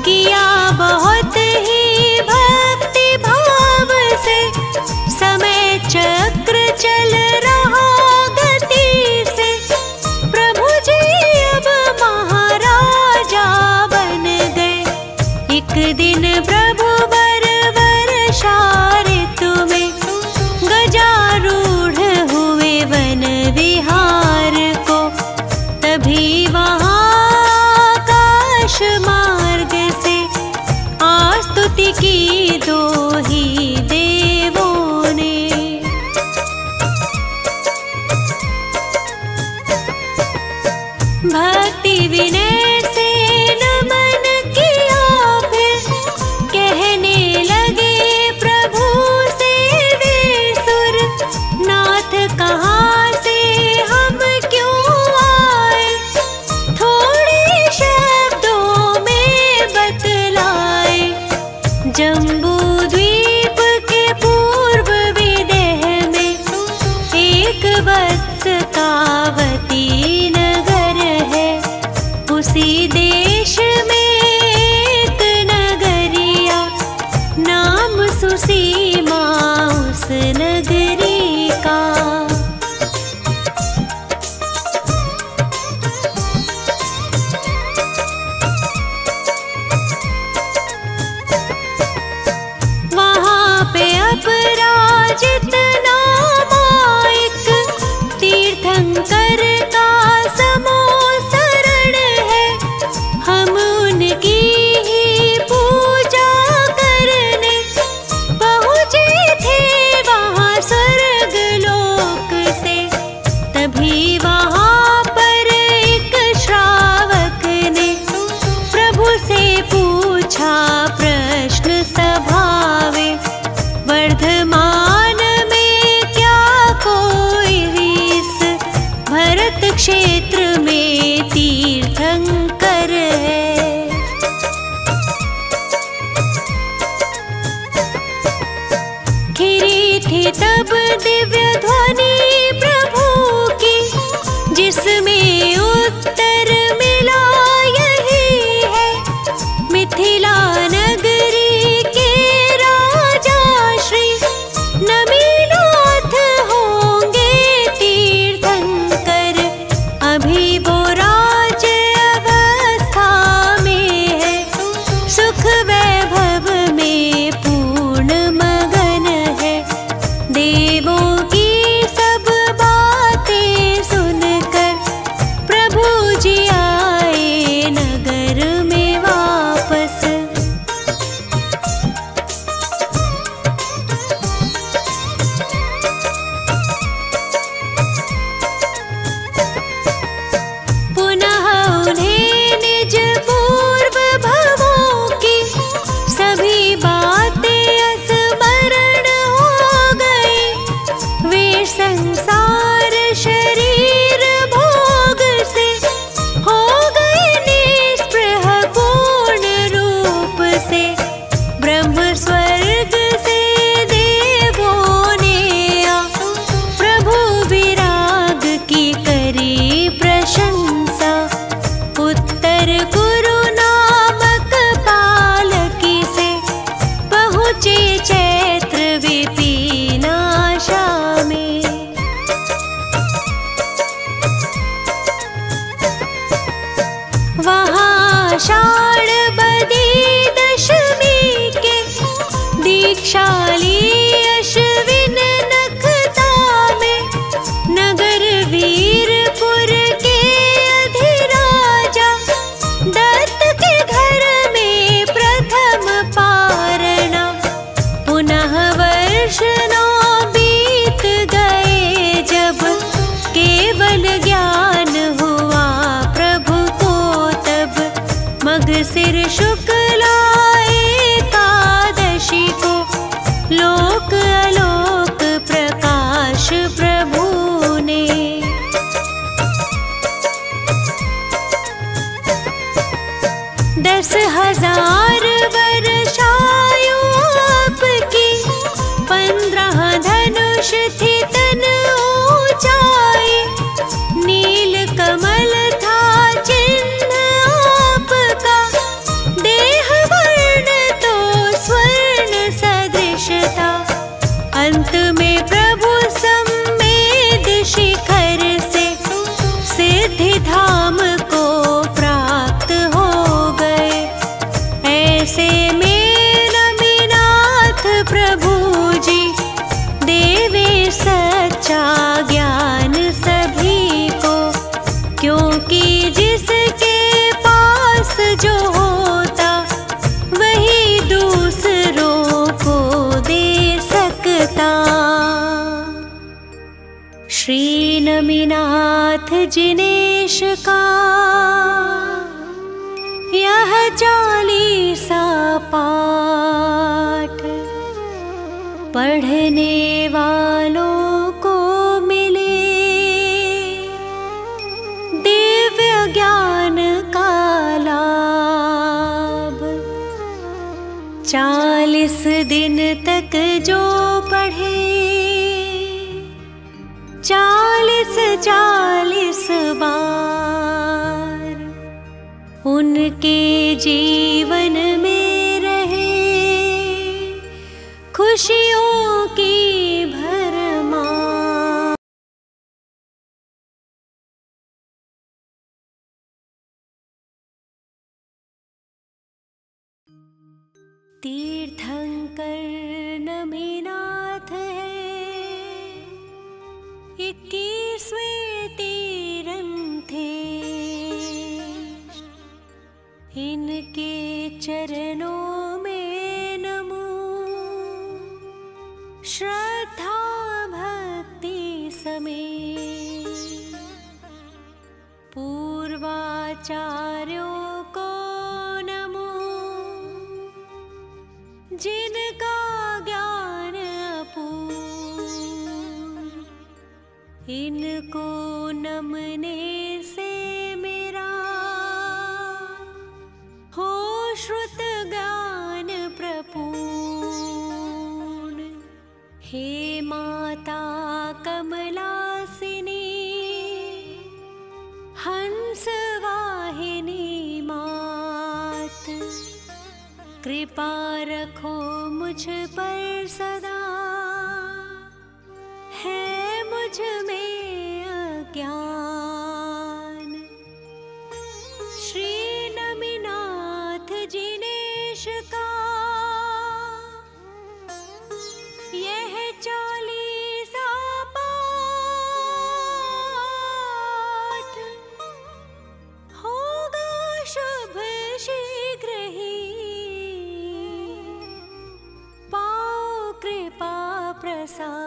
किया बहुत ही भक्ति भाव से। समय चक्र चल रहा गति से, प्रभु जी अब महाराजा बन गए। एक दिन प्रभु बर वर्षा ऋतु में, गजारूढ़ हुए वन विहार को। तभी वहाँ आकाश मार्ग से आस्तुति की 2 ही देवों ने। भक्ति विनय से नमन किया, फिर जितना माइक तीर्थंकर का समोसरण है, हम उनकी ही पूजा करने पहुँचे थे वहाँ स्वर्ग लोक से। तभी वहाँ पर एक श्रावक ने प्रभु से पूछा प्रश्न सभावे, वर्धमान में क्या कोई इस भरत क्षेत्र में तीर्थंकर है? खिरी थी तब दिव्य ध्वनि प्रभु की, जिसमें उत्तर मिला यही है, मिथिला नगरी के राजा श्री नमिनाथ होंगे तीर्थंकर। अभी वो राज अवस्था में है, सुख वैभव में पूर्ण मगन है। देवों की सब बातें सुनकर प्रभु जी आए नगर में वापस। पुनः उन्हें निज पूर्व भवों की सभी बातें स्मरण हो गई। वे संसार शरीर भोग से हो गए निस्पृह पूर्ण रूप से। ब्रह्म स्वर्ग से देवों ने आ प्रभु विराग की करी प्रशंसा। उत्तर गुरु नामक पालकी से पहुँचे चैत्र विपिनाशा में। वहाँ आषाढ़ बदी दशमी के दीक्षा ली अश्विन नखता में। नगर वीरपुर के अधिराजा दत्त के घर में प्रथम पारणा। पुनः वर्ष 9 बीत गए जब केवल ज्ञान हुआ प्रभु को तब। मगसिर शुक्ला एकादशी को लोक अलोक प्रकाश प्रभु ने। 10,000 वर्षायु आपकी, 15 धनुष थी तन ऊंचाई। नील कमल था चिन्ह आपका, देह वर्ण तो स्वर्ण सदृश था। अंत में प्रभु सम्मेद शिखर से सिद्धि धाम को प्राप्त हो गए। ऐसे में नमिनाथ प्रभु जी देवे सच्चा ज्ञान सभी को। क्योंकि जिसके पास जो होता वही दूसरों को दे सकता। श्री नमिनाथ जिनेश का यह 40सा पाठ पढ़ने वालों को मिले दिव्य ज्ञान का लाभ। 40 दिन तक जो पढ़े 40 बार उनके जीवन में रहे खुशियों की भरमार। तीर्थंकर नमिनाथ है चरणों में नमो। श्रद्धा भक्ति समेत पूर्वाचार्यों को नमो। जिनका ज्ञान अपूर्ण, इनको नमने से मेरा हो श्रुत ज्ञान प्रपूर्ण। हे माता कमलासिनी, हंस वाहिनी मात, कृपा रखो मुझ पर सदा, है मुझ में अज्ञान। श्री नमिनाथ जिनेश का यह 40 पाठ होगा शुभ शीघ्र ही, पाओ कृपा प्रसाद।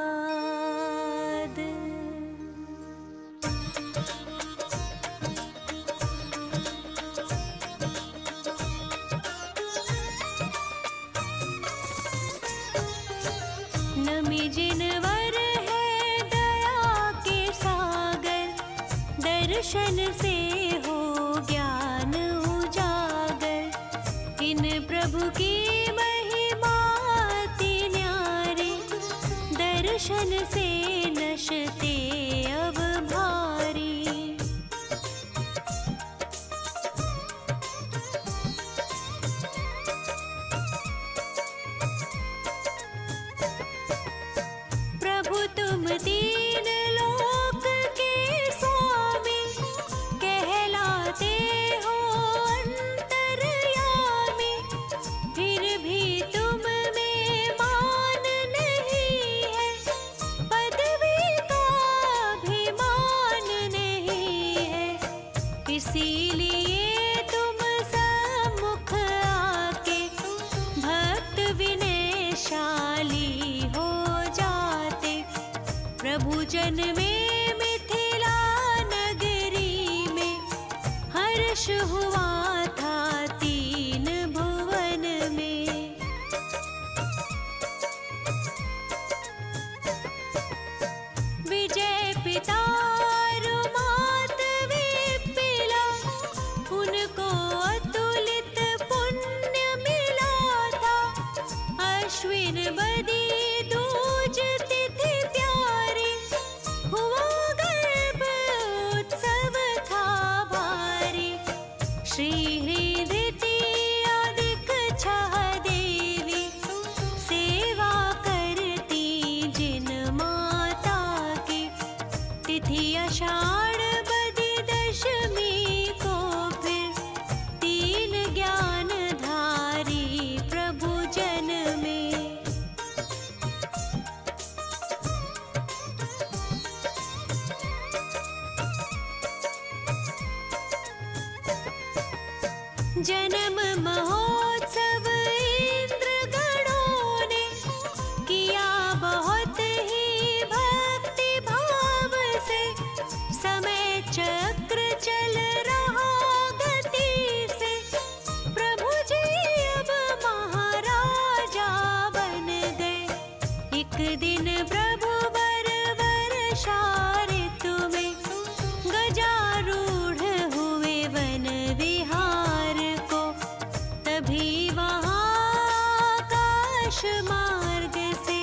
नमी जिनवर है दया के सागर, दर्शन से हो ज्ञान उजागर। इन प्रभु की महिमा अति न्यारी, दर्शन से नशते अब भारी। प्रभु तुम तीन लोक के स्वामी, कहलाते हो अंतर्यामी। फिर भी तुम में मान नहीं है, पदवी का अभिमान नहीं है। इसीलिए तुम सम्मुख आके भक्त विनयशाली हो जाते। प्रभु जन में मिथिला नगरी में हर्ष हुआ था 3 भुवन में। विजय पिता रुमात विपिला, उनको अतुलित पुण्य मिला था। अश्विन बदी दूज तिथि प्यारी, हुआ गर्भ उत्सव था भारी। श्री हृदय अधिक छह देवी, सेवा करती जिन माता की। तिथि आषाढ़ बदी दशमी को, फिर 3 ज्ञानधारी प्रभु जन में। जन्म महोत्सव इंद्र गणों ने किया बहुत ही भक्ति भाव से। समय चक्र चल रहा गति से, प्रभु जी अब महाराजा बन गए। एक दिन प्रभु बर वर्षा ऋतु में, गजारूढ़ हुए वन विहार को। तभी वहाँ आकाश मार्ग से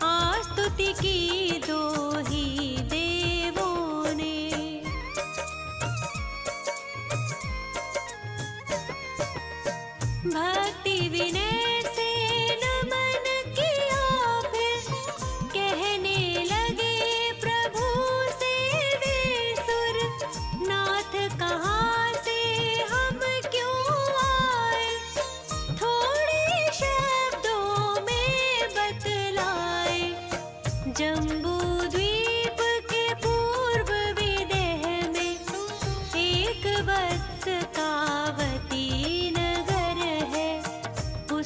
आस्तुति की 2 ही देवों ने। भक्ति विनय से नमन किया, फिर कहने लगे प्रभु से वे सुर। नाथ कहाँ से हम क्यों आए, थोड़े शब्दों में बतलाए। जम्बू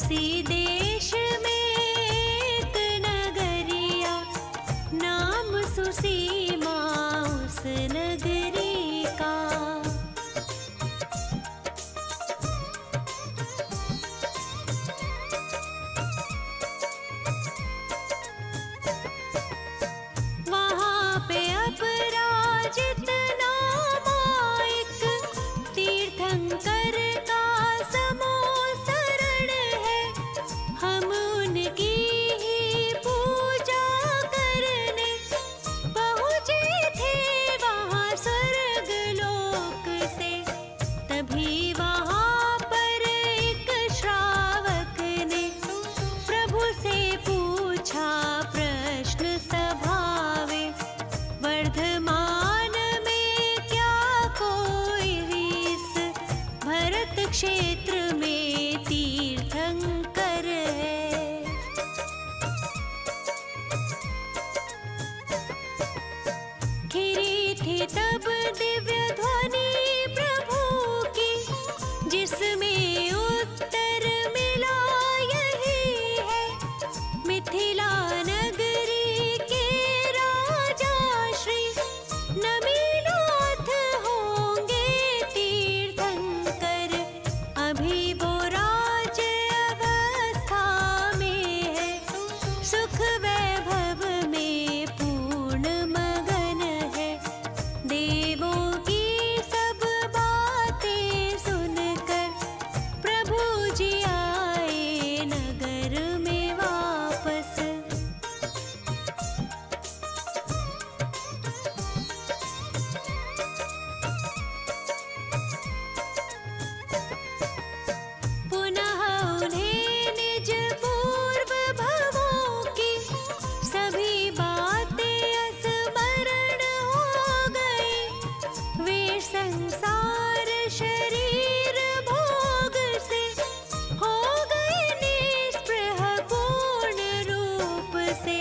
उसी देश में एक नगरिया, नाम सुसीमा उस नगरी का। वहाँ पे अपराजित नाम एक तीर्थंकर का समूह शरण है। हम उनकी ही पूजा करने पहुँचे थे वहाँ स्वर्ग लोक से। तभी वहाँ पर एक श्रावक ने प्रभु से पूछा प्रश्न सभावे, वर्धमान में क्या कोई इस भरत क्षेत्र में तीर्थंकर है? खिरी थी तब दिव्य ध्वनि प्रभु की, जिसमें उत्तर मिला यही है, मिथिला नगरी के राजा श्री नमिनाथ होंगे तीर्थंकर। अभी वो राज अवस्था में है, सुख वैभव में पूर्ण मगन है। देवों की सब बातें सुनकर प्रभु जी आए नगर में वापस। पुनः उन्हें निज पूर्व भवों की सभी बातें स्मरण हो गई। वे संसार शरीर भोग से हो गए निस्पृह पूर्ण रूप से।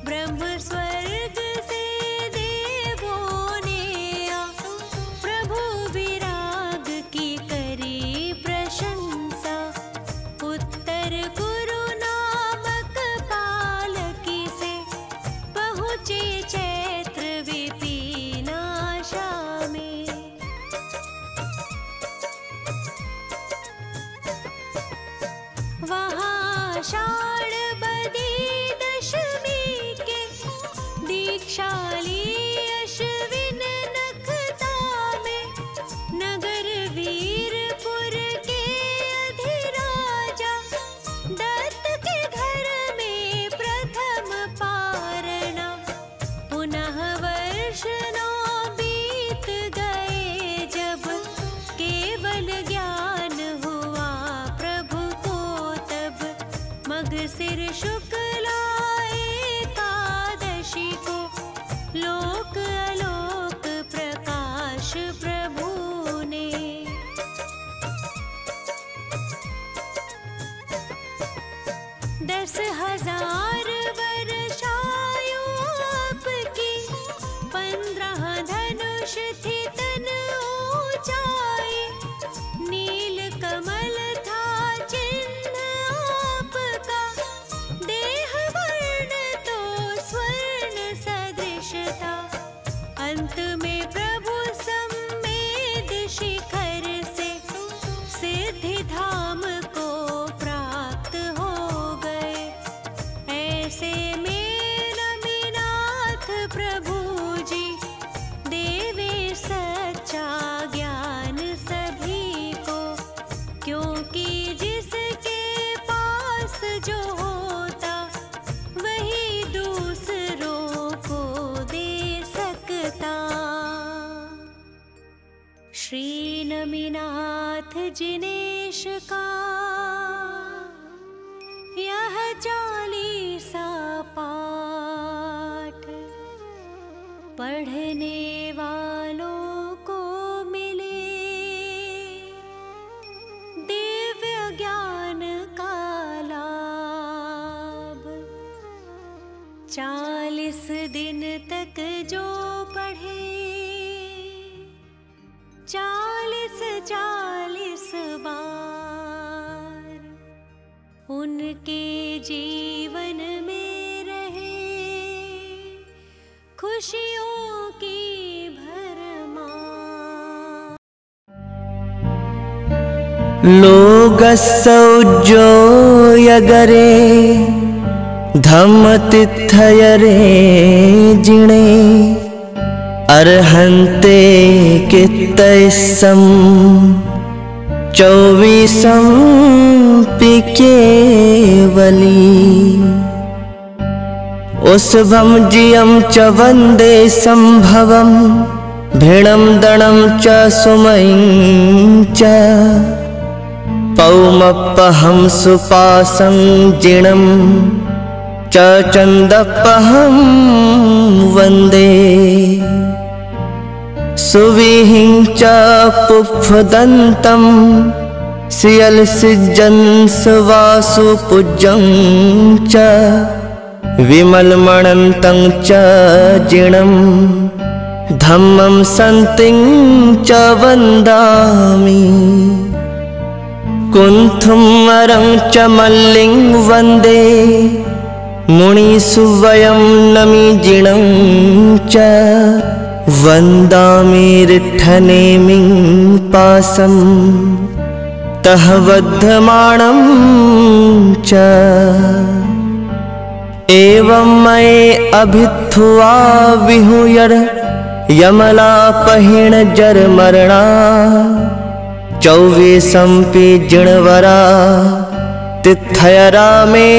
ब्रह्म स्वर्ग से देवों ने आ प्रभु विराग की करी प्रशंसा। उत्तर कुरु नामक पालकी से पहुँचे चैत्र विपिनाशा में। वहाँ आषाढ़ बदी दशमी के दीक्षा ली अश्विन नखता में। नगर वीरपुर के अधिराजा दत्त के घर में प्रथम पारणा। पुनः वर्ष 9 बीत गए जब केवल ज्ञान हुआ प्रभु को तब। मगसिर शुक्ला एकादशी को लोक अलोक प्रकाश प्रभु ने। 10,000 वर्षायु आपकी, 15 धनुष थी तन ऊंचाई। नील कमल था चिन्ह आपका, देह वर्ण तो स्वर्ण सदृश था। अंत में प्रभु सम्मेद शिखर से सिद्धि धाम को प्राप्त हो गए। ऐसे में नमिनाथ प्रभु जी देवे सच्चा ज्ञान सभी को। क्योंकि जिसके पास जो होता वही दूसरों को दे सकता। श्री नमिनाथ जिनेश का यह 40सा पाठ पढ़ने वालों को मिले दिव्य ज्ञान का लाभ। 40 दिन तक जो पढ़े 40 बार उनके जीवन में रहे खुशियों की भरमार। लोगस्सौ जोयगरे धम्मतिथयरे जिणे अर्हन्ते कित्तैस्सं 24 केवली उस्भं जियं च वन्दे संभवं भिणं दणं च सुमयं च पौमप्पहं सुपासं जिणं च चन्दप्पहं वन्दे सुविहिं च पुफ्फदन्तं श्रियलसिज्जं सुवासुपूज्यं च विमलमणन्तं च जिणं धम्मं सन्तिं च वन्दामि कुन्थुमरं च मल्लिं वन्दे मुनिसुवयं नमि जिणं च वन्दामि रिट्ठनेमिं पासं तः बद्धमाणं च एवं मये अभिथुआ विहुयर यमलापहिण जरमरणा 24 जिणवरा तिथयरा मे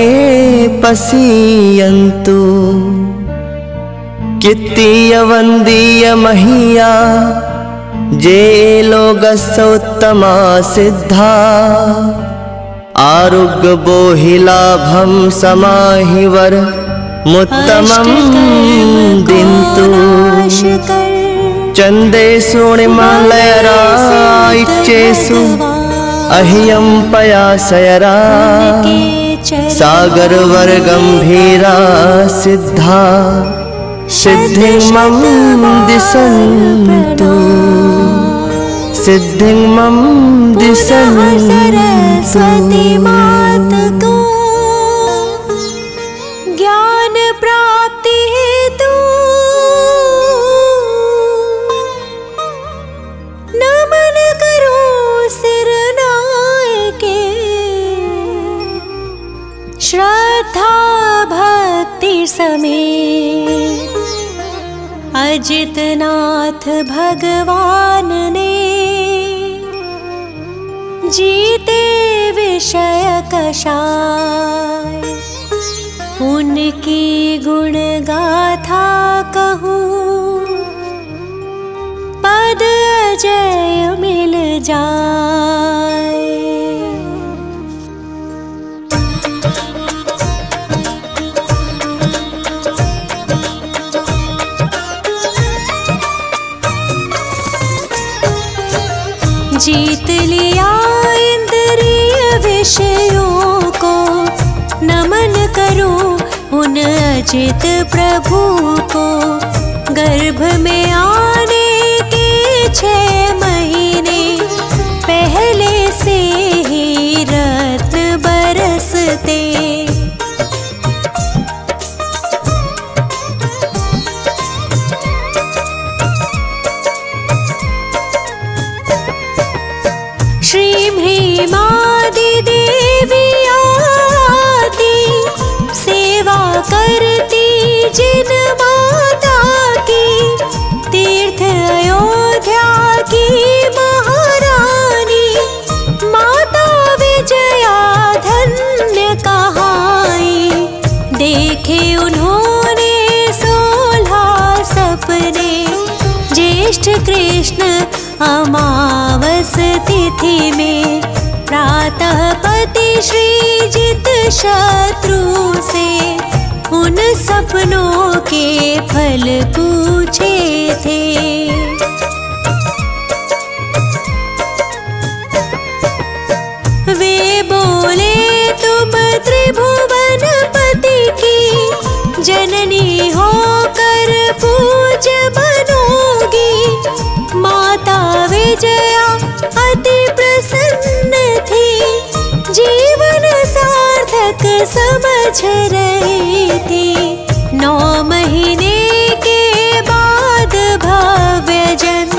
पसीयन्तु कित्तीय वन्दीय महीया जे लोगस्सोत्तमा सिद्धा आरुग्य बोहिलाभं समाहिवर मुत्तमं दिन्तु चन्देषु निमलयराइच्चेषु अह्यं पयासयरा सागरवर्गम्भीरा सिद्धा सिद्धिं मम दिशन्तु सिद्धिं मम दिशन्तु। सरस्वती मात को ज्ञान प्राप्ति हेतु नमन करो सिरनाय के श्रद्धा भक्ति समेत अजितनाथ भगवान ने जीते विषय कषाय उनकी गुण गाथा कहूँ पद अजय मिल जाए। जीत लिया इंद्रिय विषयों को नमन करूं उन अजित प्रभु को। गर्भ में आने के 6 महीने पहले से ही रत्न बरसते श्री भीमादि देवी आती सेवा करती जिन माता की तीर्थ अयोध्या की महारानी माता विजया धन्य कहाई। देखे उन्होंने 16 सपने ज्येष्ठ कृष्ण अमावस तिथि में प्रातः पति श्रीजित शत्रु से उन सपनों के फल पूछे थे। वे बोले तुम त्रिभुवनपति की जननी होकर पूज्य बनोगी। माता विजया अति प्रसन्न थी जीवन सार समझ रही थी। 9 महीने के बाद भव्य जन्म,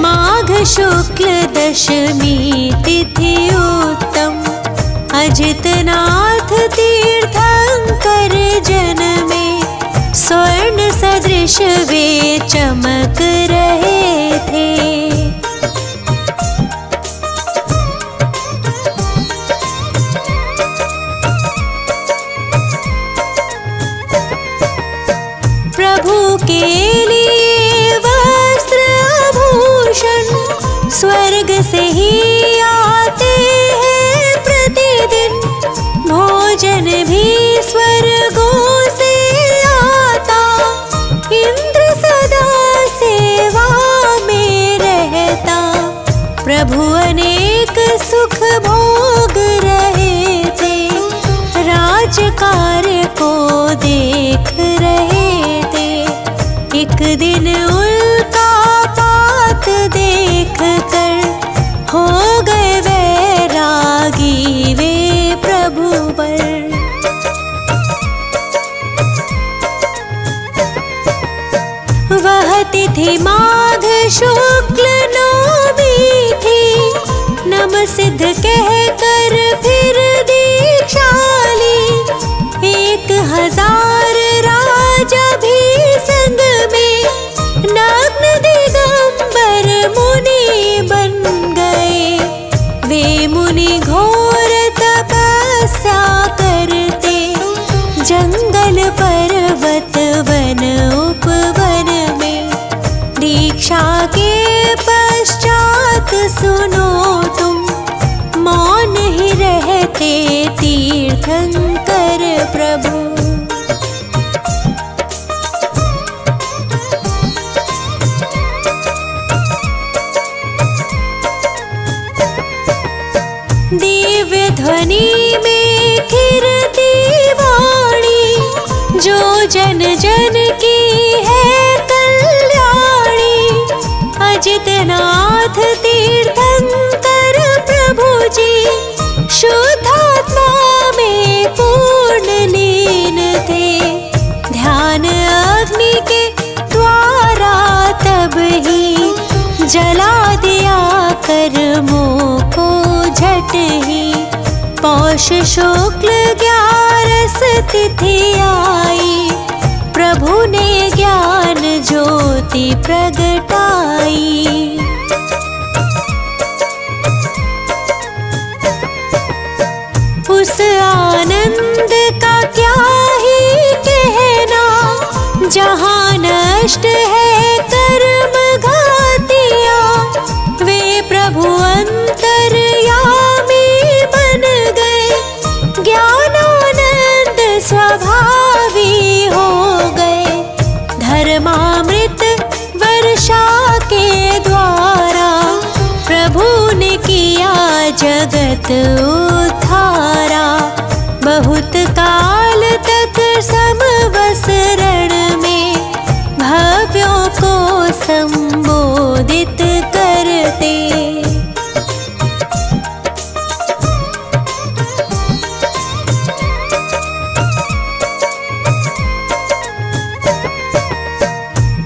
माघ शुक्ल दशमी तिथि उत्तम, अजितनाथ तीर्थंकर जन्मे, स्वर्ण सदृश वे चमक रहे थे। प्रभु के लिए वस्त्र आभूषण स्वर्ग से ही आते हैं प्रतिदिन, भोजन भी स्वर्गों से आता, इंद्र सदा सेवा में रहता। प्रभु अनेक सुख भोग रहे थे, राज कार्य को देख रहे थे। एक दिन उल्का पात देख कर हो गए वैरागी वे प्रभु पर। वह तिथि माघ शुक्ल नवमी थी, नम सिद्ध कहकर फिर दीक्षा ली। 1000 राजा भी संग में, नग्न दिगंबर मुनि बन गए। वे मुनि घोर तपस्या करते, जंगल पर्वत वन उपवन में। दीक्षा के पश्चात सुनो तुम, मौन ही रहते तीर्थंकर प्रभु। दिव्य ध्वनि में खिरती वाणी, जो जन जन की है कल्याणी। अजितनाथ तीर्थंकर प्रभु जी, शुद्धात्मा में पूर्ण लीन थे। ध्यान अग्नि के द्वारा तब ही जला दिया कर्मों को झट ही। पौष शुक्ल 11 तिथि आई, प्रभु ने ज्ञान ज्योति प्रगटाई। उस आनंद का क्या ही कहना, जहाँ नष्ट है कर्म घातिया। वे प्रभु अंतर्यामी बन गए, ज्ञानानंद स्वभावी हो गए। धर्मामृत वर्षा के द्वारा प्रभु ने किया जगत उद्धारा। बहुत काल तक समवसरण में भव्यों को संबोधित करते।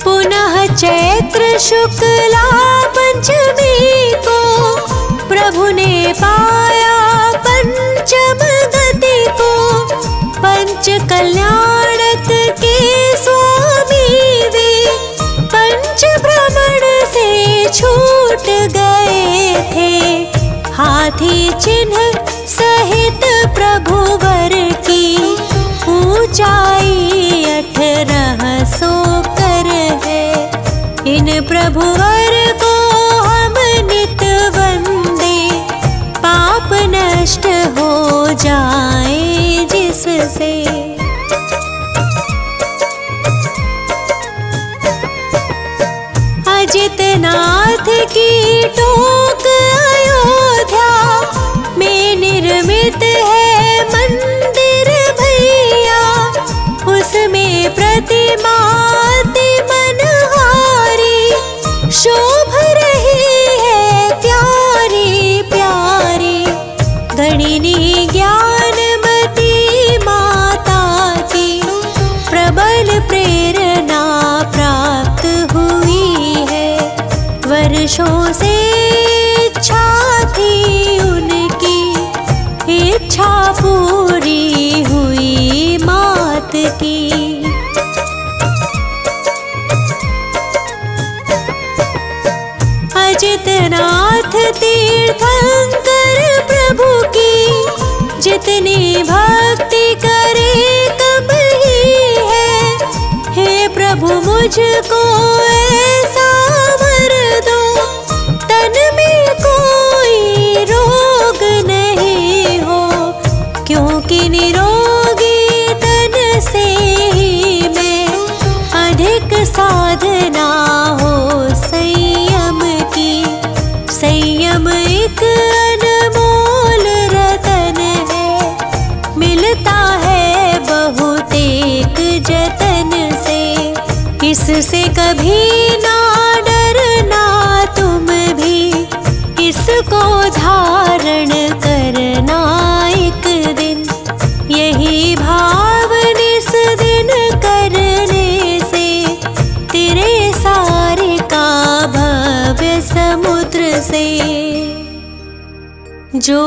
पुनः चैत्र शुक्ला पंचमी को प्रभु ने पाया पंचम गति को। पंच कल्याणक के स्वामी वे, पंच भ्रमण से छूट गए थे। हाथी चिन्ह सहित प्रभु वर की, ऊंचाई 1800 कर है। इन प्रभु वर को हम नित वंदे, पाप नष्ट हो जाए जिससे। अजितनाथ की टोक अयोध्या में निर्मित है मंदिर भैया। उसमें प्रतिमा अति मनहारी, शोभ रही है प्यारी प्यारी। गणिनी ज्ञानमती वर्षों से इच्छा थी उनकी, इच्छा पूरी हुई मात की। अजितनाथ तीर्थंकर प्रभु की, जितनी भक्ति करे कम ही है। हे प्रभु मुझको ऐसा वर दो, तन में कोई रोग नहीं हो, क्योंकि निरोगी तन से ही मैं, अधिक साधना हो संयम की। संयम एक अनमोल रतन है, मिलता है बहुत एक जतन से। इससे कभी ना डरना तुम भी, इसको धारण करना एक दिन। यही भाव निस दिन करने से, तेरे सारे का भव्य समुद्र से। जो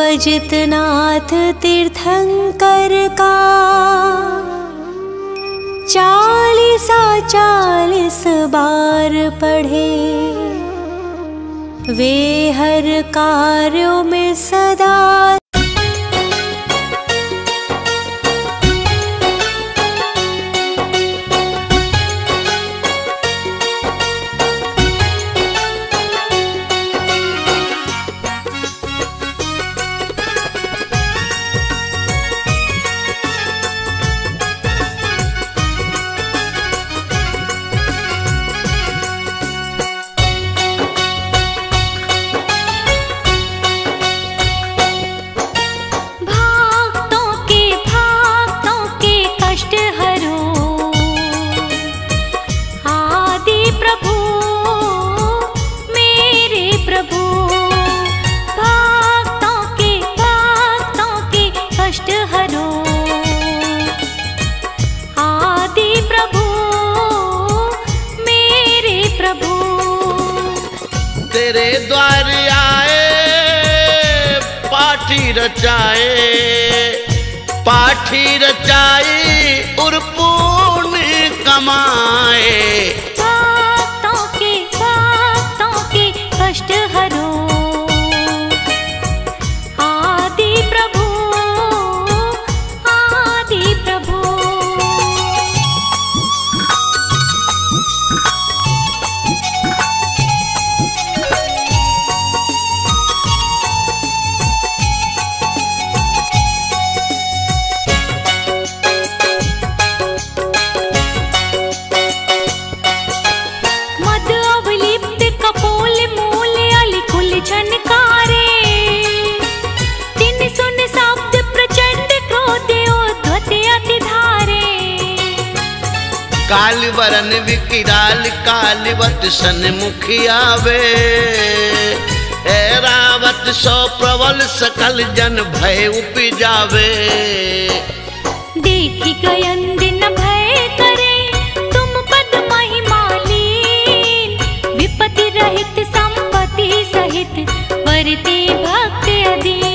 अजितनाथ तीर्थंकर का 40 बार पढ़े, वे हर कार्यों में सदा तेरे द्वार आए, पाठी रचाए और पुण्य कमाए। भक्तों के कष्ट हरो, आदि प्रभु, आदि प्रभु। काल वरन विकिराल कालवत सन्मुख आवे, ऐरावत सो प्रबल सकल जन भय उपजावे। देखी गयन दिन भय करे तुम पद महिमालीन, विपत्ति रहित संपत्ति सहित वरते भक्त अधीन।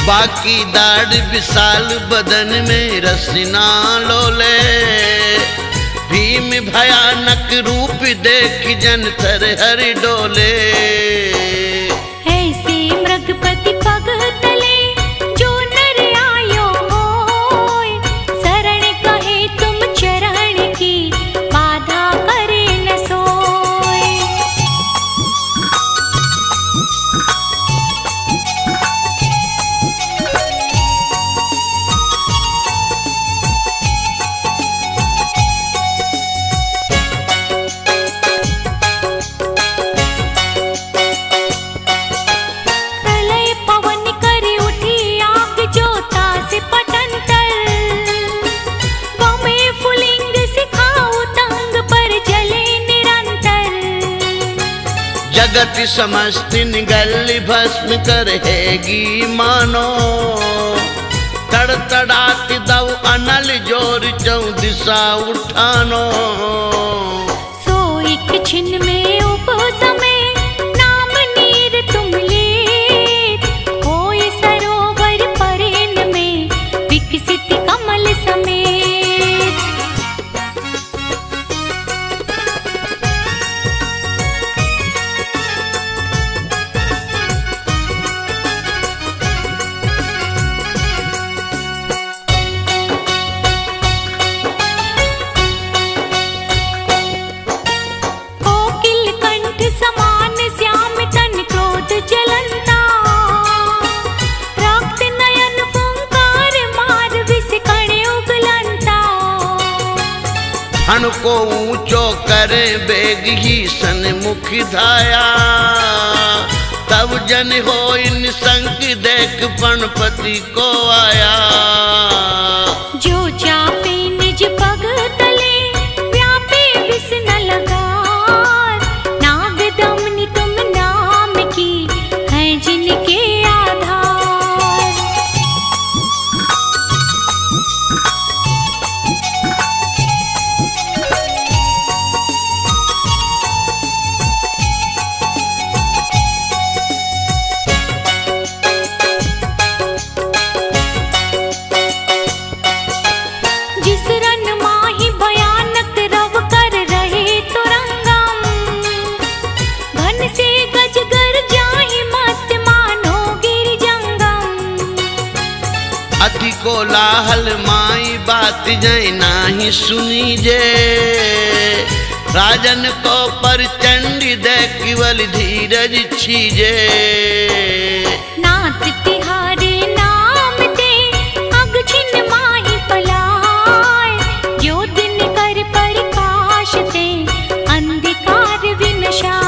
बाकी दाढ़ विशाल बदन में रसना लोले, भीम भयानक रूप देख जन थर हर डोले। ऐसे मृगपति पग तले जो नर आयो होय, शरण कहे तुम चरण की बाधा करे न सोय। जगत समस्तिन गल भस्म करहेगी मानो। तड़तड़ात दव अनल जोर चौ दिशा उठानो। सो एक छिन में उपसमे नाम नीर तुम लेत, होय सरोवर परेन में विकसित कमल समेत। समान श्याम तन क्रोध जलंता, रक्त नयन फुंकार मार विष कण उगलंता। हण को ऊंचो करे बेग ही सन्मुख धाया, तब जन हो इन संग देख पणपति को आया। जो चापे निज पग तले व्यापे विष न लगा, दमनी तुम नाम की है जिनके आधार। जिस रन माही भयानक रव कर रहे तुरंगम, घन से गजगर जाहि मत मानो गिर जंगम। अति को लाहल माई बात जय नाही सुनी जे, राजन को पर चंडी दे केवल धीरज छीजे। नाथ तिहारे नाम ते अग छिन माही पलाय, जो दिन कर प्रकाश ते अंधकार विनशाय।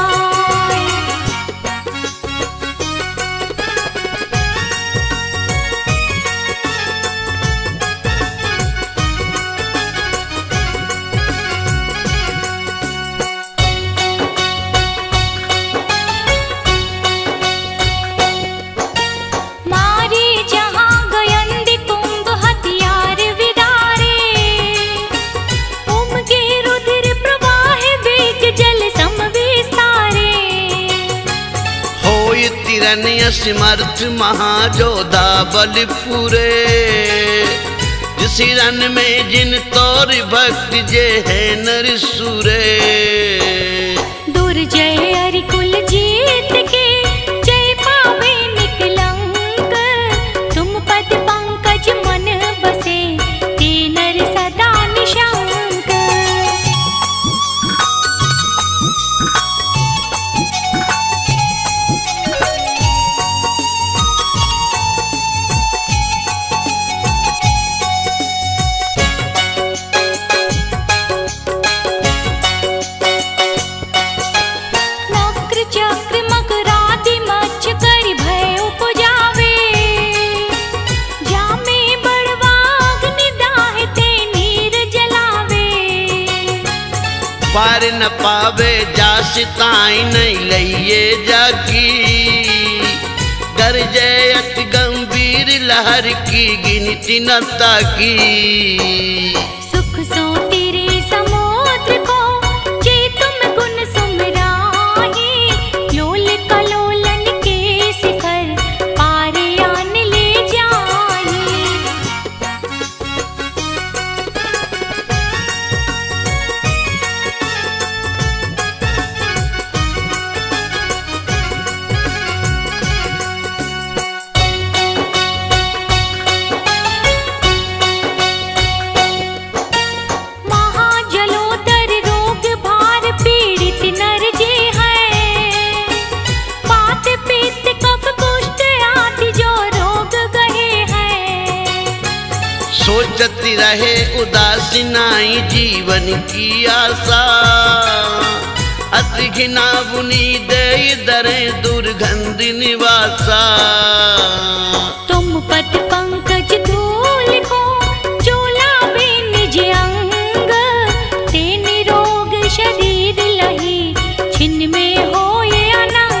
मारे जहाँ गयंद कुंभ हथियार विदारे, उमगे रुधिर प्रवाह वेग जल सम विस्तारे। होय तिरन्य समर्थ महाजोधा बल पूरे, जिस रन में जिन तोर भक्त जे है नर सूरे। दुर्जय अरिकुल जीत के जय पावे निकलंक, तुम पद पंकज मन बसे ते नर सदा निशंक। नक्र चक्र मकरादि मच्छ करि भय उपजावे, जामे बड़वा अग्नि दाहि ते नीर जलावे। पार न पावे जास ताई नहीं लइए जाकी, गरजे अति गंभीर लहर की गिनती न ताकी। सुख सो तेरे समुद्र को जे तुम गुण सुमराहि, लोल कलोलन के शिखर पारे आन ले जाहि। महाजलोदर रोग भार पीड़ित नर जे हैं, बात पित्त कफ कुष्ठ आदि जो रोग गहे हैं। सोचती रहे उदासी नाई जीवन की आशा, अति घिना बुनी दे दरे दुर्गंध निवासा। तुम पद पंकज धूल को चोलावे निज अंग, ते निरोग शरीर लही छिन में होए अनंग।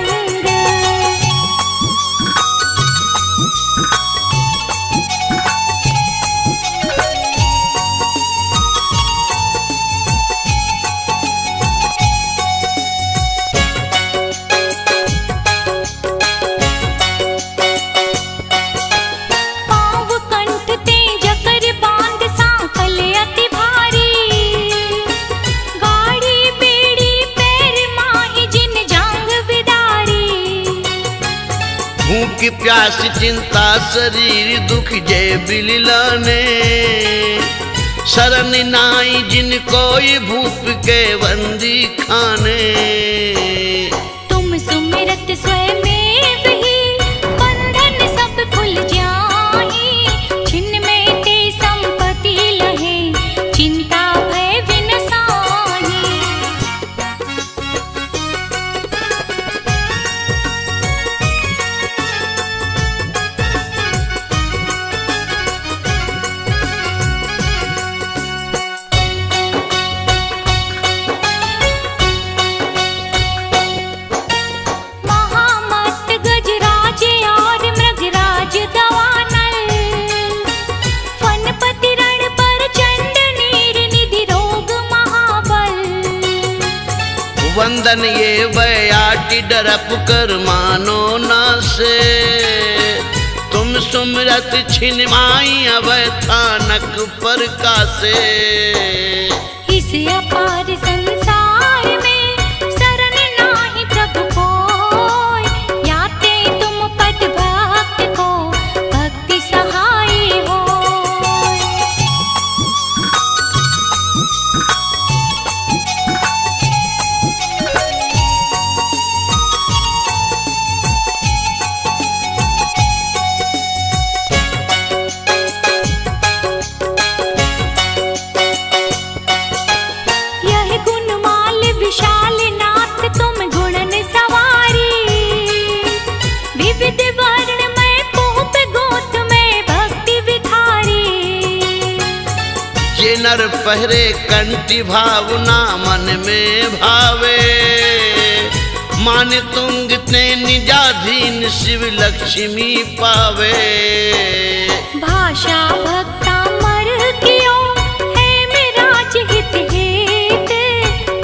प्यास चिंता शरीर दुख जय बिललाने, शरण नाई जिन कोई भूप के बंदी खाने। तुम सुमिरत स्वयं ही बंधन सब खुल जाहि, छिन में ते संपत्ति लहे चिंता भय विनसाहि। महामत गजराज और मृगराज दवानल, फनपति रण पर चंड नीर निधि रोग महाबल। वंदन ये बयाटी डरप कर मानो ना से, तुम सुमरत छिन माई अवै थानक पर कासे। इस अपार संसार में शरण नाहि प्रभु कोय, याते तुम पद भक्त को भक्ति सहाय होय। यह गुणमाल विशाल नाथ तुम गुणन सवारी, विविध वर्ण में पोप गोत में भक्ति विधारी। ये नर पहरे कंठी भावना मन में भावे, मान तुंग ते निजाधीन शिव लक्ष्मी पावे। भाषा भक्ता मर कियो है मेराज हित हेत,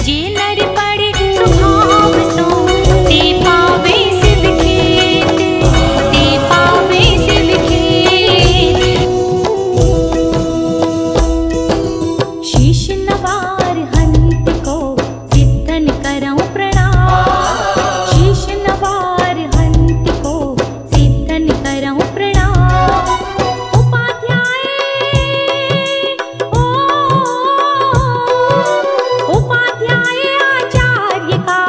जे नर पड़े सुभाव सो ते पावे शिव खेत, ते पावे शिव खेत। शीश नवार हंत को सिद्धन करऊं प्रणाम, शीश नवार हंत को सिद्धन करऊं प्रणाम। उपाध्याय उपाध्याय आचार्य का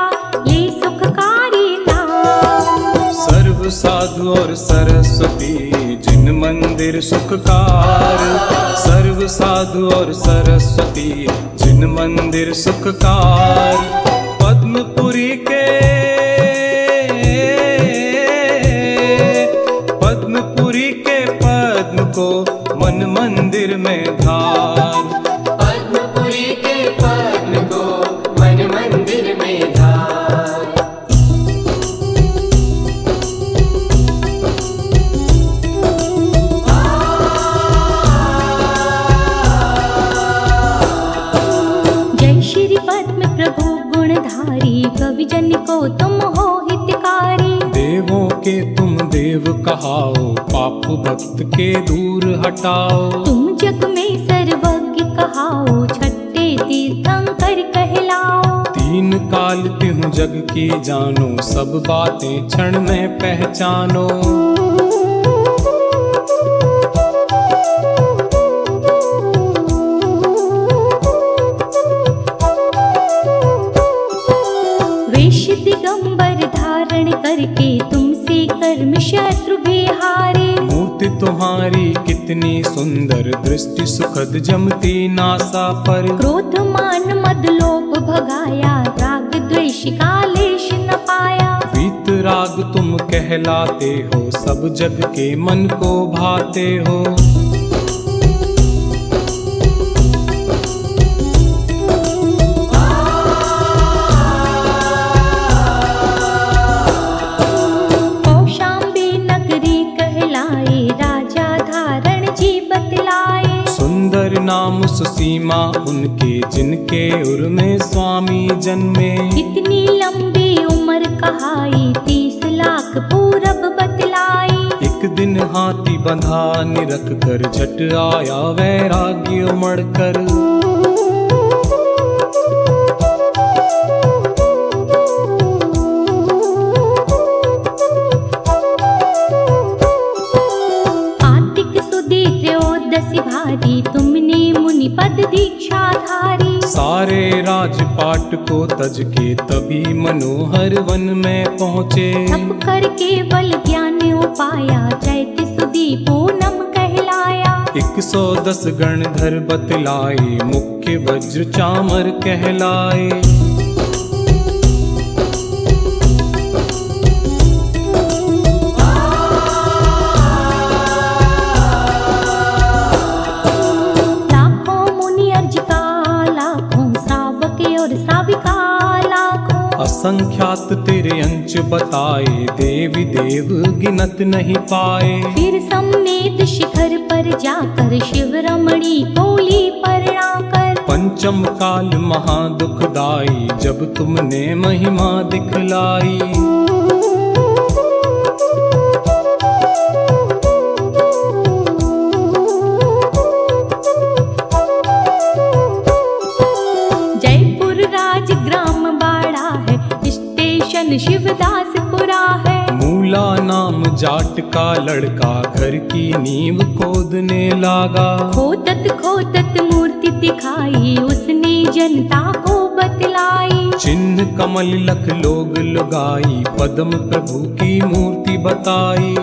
ये सुखकारी नाम। सर्व साधु और सरस्वती जिन मंदिर सुखकार, सर्व साधु और सरस्वती जिन मंदिर सुखकार। पद्मपुरी के पद्मपुरी के पद्म को मन मंदिर में धार, पद्मपुरी के पद्म को मन मंदिर में धार। जय श्री पद्म प्रभु गुणधारी, कविजन को तुम हो हितकारी। देवों के तुम देव कहाओ, पाप भक्त के दूर हटाओ। तुम जग में सर्वज्ञ कहाओ, छठे तीर्थंकर कहलाओ। तीन काल त्यों जग की जानो, सब बातें क्षण में पहचानो। वेश दिगंबर धारण करके तुमसे कर्म शत्रु बिहारे। मूर्ति तुम्हारी कितनी सुंदर, दृष्टि सुखद जमती नासा पर। क्रोध मान मद लोभ भगाया, राग द्वेष का लेश न पाया। वीत राग तुम कहलाते हो, सब जग के मन को भाते हो। कौशाम्बी नगरी कहलाए, राजा धारण जी बतलाए। सुंदर नाम सुसीमा उनके, जिनके उर में स्वामी जन्मे। इतनी लंबी उम्र कहाई, 30 लाख पूरब बतलाई। एक दिन हाथी बंधा निरख कर, झट आया वैराग्य उमड़ कर। चौदसी भारी तुमने मुनि पद दीक्षाधारी। सारे राजपाट को तज के तभी मनोहर वन में पहुँचे। तप करके बल ज्ञान उपाया चैत सुदी पूनम कहलाया। 110 गणधर बतलाए मुख्य वज्र चामर कहलाए। लाखों मुनि अर्ज का, लाखों श्रावक और श्राविका लाखों। असंख्यात तेरे अंश बताए, देवी देव गिनत नहीं पाए। फिर सम्मेद शिखर पर जाकर शिव रमणी कोली परणाकर। पंचम काल महादुखदाई, जब तुमने महिमा दिखलाई। जयपुर राजग्राम बाड़ा है, स्टेशन शिवदासपुरा है। मूला नाम जाट का लड़का, घर की नींव खोदने लागा। खोदत खोदत मूर्ति दिखाई, उसने जनता को बतलाई। चिन्ह कमल लख लोग लुगाई, पद्म प्रभु की मूर्ति बताई।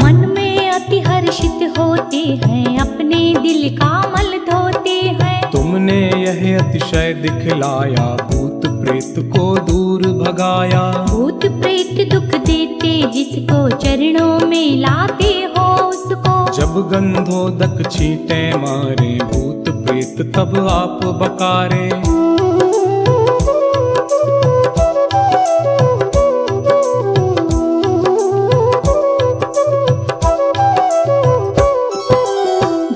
मन में अति हर्षित होते हैं, अपने दिल का मल धोते हैं। तुमने यह अतिशय दिखलाया, भूत प्रेत को दूर भगाया। भूत प्रेत दुख देते, जिसको चरणों में लाते हो उसको। जब गंधोदक छींटे मारे, भूत प्रेत तब आप बकारे।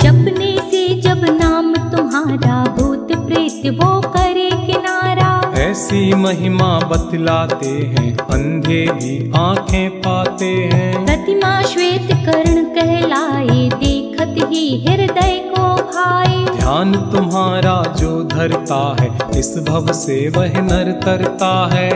जपने से जब नाम तुम्हारा, भूत प्रेत वो करे किनारा। ऐसी महिमा बतलाते हैं, अंधे भी आंखें पाते हैं। प्रतिमा श्वेत कर्ण कहलाए, देखत ही हृदय को भाए। ध्यान तुम्हारा जो धरता है, इस भव से वह नर तरता है।